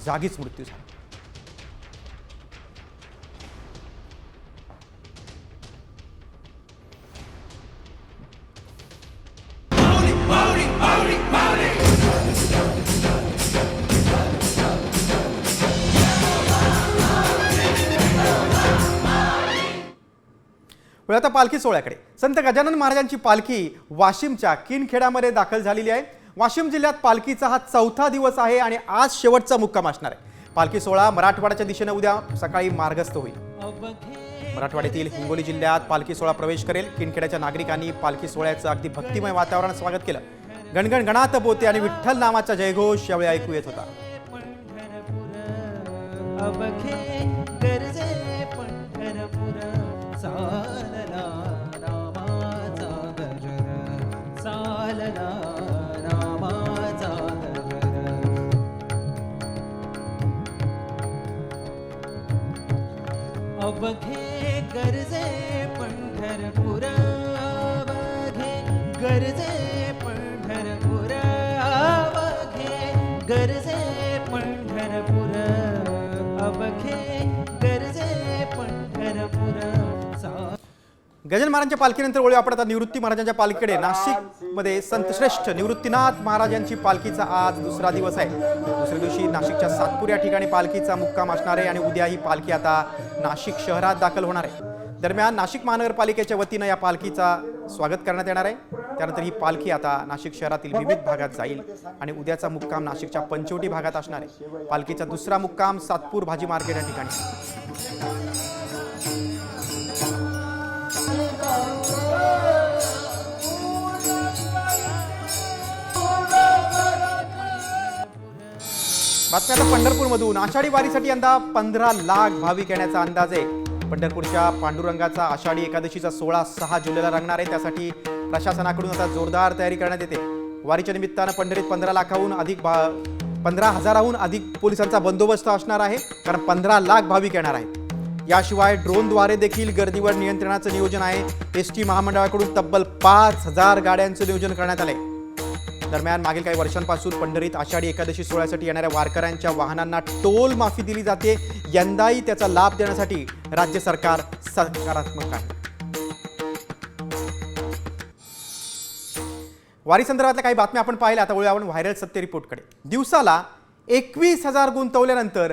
जागीच मृत्यू झाला. वेळ आता पालखी सोहळ्याकडे. संत गजानन महाराजांची पालखी वाशिमच्या किनखेड्यामध्ये दाखल झालेली आहे. वाशिम जिल्ह्यात पालखीचा हा 4था दिवस आहे आणि आज शेवटचा मुक्काम असणार आहे. पालखी सोहळा मराठवाड्याच्या दिशेने उद्या सकाळी मार्गस्थ होईल. मराठवाड्यातील हिंगोली जिल्ह्यात पालखी सोहळा प्रवेश करेल. किनखेड्याच्या नागरिकांनी पालखी सोहळ्याचं अगदी भक्तिमय वातावरणात स्वागत केलं. गणगण गणात बोते आणि विठ्ठल नामाचा जयघोष यावेळी ऐकू येत होता. अवघे गरजे पंढरपूर, अवघे गरजे पंढरपूर, अवघे गरजे पंढरपूर, अवघे गरजे पंढरपूर. गजानन महाराजांच्या पालखीनंतर वळू आपण आता निवृत्ती महाराजांच्या पालखीकडे. नाशिकमध्ये संतश्रेष्ठ निवृत्तीनाथ महाराजांची पालखीचा आज दुसरा दिवस आहे. दुसऱ्या दिवशी नाशिकच्या सातपूर या ठिकाणी पालखीचा मुक्काम असणार आहे आणि उद्या ही पालखी आता नाशिक शहरात दाखल होणार आहे. दरम्यान नाशिक महानगरपालिकेच्या वतीनं या पालखीचा स्वागत करण्यात येणार आहे. त्यानंतर ही पालखी आता नाशिक शहरातील विविध भागात जाईल आणि उद्याचा मुक्काम नाशिकच्या पंचवटी भागात असणार आहे. पालखीचा दुसरा मुक्काम सातपूर भाजी मार्केट या ठिकाणी. बातम्या आता पंढरपूरमधून. आषाढी वारीसाठी यंदा 15 लाख भाविक येण्याचा अंदाज आहे. पंढरपूरच्या पांडुरंगाचा आषाढी एकादशीचा सोहळा 6 जुलैला रंगणार आहे. त्यासाठी प्रशासनाकडून आता जोरदार तयारी करण्यात येते. वारीच्या निमित्तानं पंढरीत 15,000हून अधिक पोलिसांचा बंदोबस्त असणार आहे, कारण 15 लाख भाविक येणार आहेत. याशिवाय ड्रोनद्वारे देखील गर्दीवर नियंत्रणाचं नियोजन आहे. एसटी महामंडळाकडून तब्बल 5,000 गाड्यांचं नियोजन करण्यात आलंय. दरम्यान मागील काही वर्षांपासून पंढरीत आषाढी एकादशी सोहळ्यासाठी येणाऱ्या वारकऱ्यांच्या वाहनांना टोल माफी दिली जाते. यंदाही त्याचा लाभ देण्यासाठी राज्य सरकार सकारात्मक आहे. वारी संदर्भातल्या काही बातम्या आपण पाहिल्या. आता वळूया आपण व्हायरल सत्य रिपोर्टकडे. दिवसाला 21,000 गुंतवल्यानंतर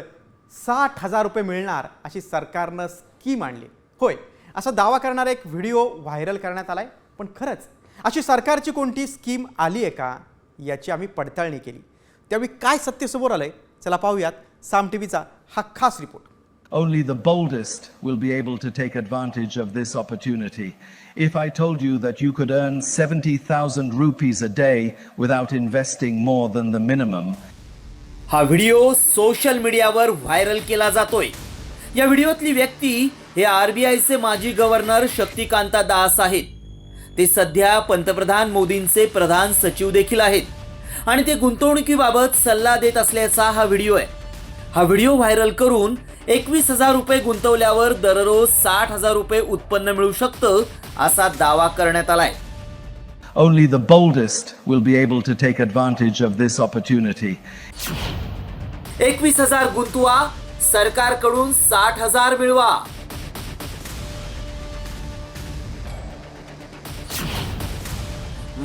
60,000 रुपये मिळणार अशी सरकारनं स्कीम आणली. होय, असा दावा करणारा एक व्हिडिओ व्हायरल करण्यात आलाय. पण खरंच अशी सरकारची कोणती स्कीम आली आहे का याची आम्ही पडताळणी केली. त्यावेळी काय सत्य समोर आलंय चला पाहूयात. साम टीव्हीचा हा खास report. Only the boldest will be able to take advantage of this opportunity. If I told you that you could earn 70,000 rupees a day without investing more than the minimum. हा व्हिडिओ सोशल मीडियावर viral केला जातोय. या व्हिडिओतली व्यक्ती हे RBIचे माजी governor Shaktikanta Das आहेत. ते सध्या पंतप्रधान मोदींचे प्रधान सचिव देखील आहेत आणि ते गुंतवणुकीबाबत सल्ला देत असल्याचा हा व्हिडिओ आहे. हा व्हिडिओ व्हायरल करून 21,000 रुपये गुंतवल्यावर दररोज 60,000 रुपये उत्पन्न मिळू शकतं असा दावा करण्यात आलाय. Only the boldest will be able to take advantage of this opportunity. 21,000 गुंतवा, सरकारकडून 60,000 मिळवा.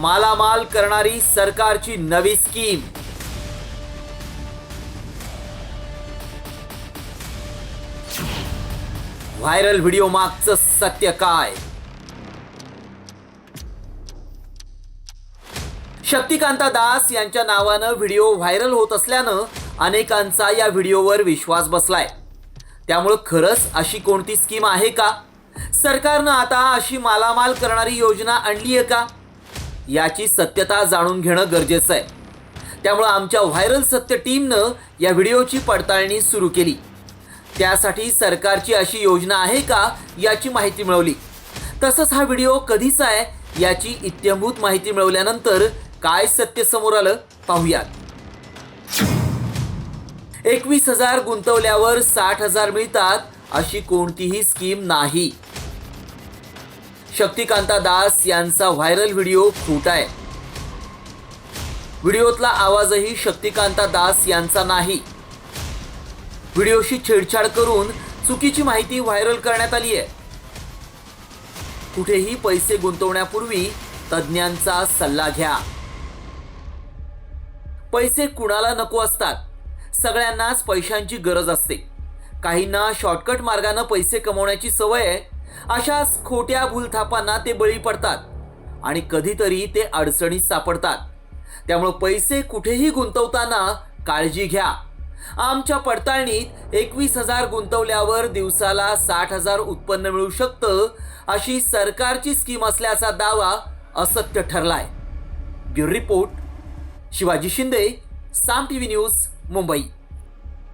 मालामाल करणारी सरकारची नवी स्कीम. व्हायरल व्हिडिओ मागचं सत्य काय? शक्तिकांता दास यांच्या नावानं व्हिडिओ व्हायरल होत असल्यानं अनेकांचा या व्हिडिओवर विश्वास बसलाय. त्यामुळे खरंच अशी कोणती स्कीम आहे का? सरकारनं आता अशी मालामाल करणारी योजना आणली आहे का? याची सत्यता जाणून घेणं गरजेचं आहे. त्यामुळे आमच्या व्हायरल सत्य टीमनं या व्हिडिओची पडताळणी सुरू केली. त्यासाठी सरकारची अशी योजना आहे का याची माहिती मिळवली. तसंच हा व्हिडिओ कधीचा आहे याची इत्थंभूत माहिती मिळवल्यानंतर काय सत्य समोर आलं पाहूयात. 21,000 गुंतवल्यावर 60,000 मिळतात अशी कोणतीही स्कीम नाही. शक्तिकांता दास यांचा व्हायरल व्हिडिओ खोटा आहे. व्हिडिओतला आवाजही शक्तिकांता दास यांचा नाही. व्हिडिओशी छेडछाड करून चुकीची माहिती व्हायरल करण्यात आली आहे. कुठेही पैसे गुंतवण्यापूर्वी तज्ज्ञांचा सल्ला घ्या. पैसे कुणाला नको असतात. सगळ्यांनाच पैशांची गरज असते. काहींना शॉर्टकट मार्गाने पैसे कमवण्याची सवय आहे. अशाच खोट्या भूलथापांना ते बळी पडतात आणि कधीतरी ते अडचणीत सापडतात. त्यामुळे पैसे कुठेही गुंतवताना काळजी घ्या. आमच्या पडताळणीत 21,000 गुंतवल्यावर दिवसाला 60,000 उत्पन्न मिळू शकतं अशी सरकारची स्कीम असल्याचा दावा असत्य ठरलाय. ब्युरो रिपोर्ट शिवाजी शिंदे, साम टीव्ही न्यूज, मुंबई.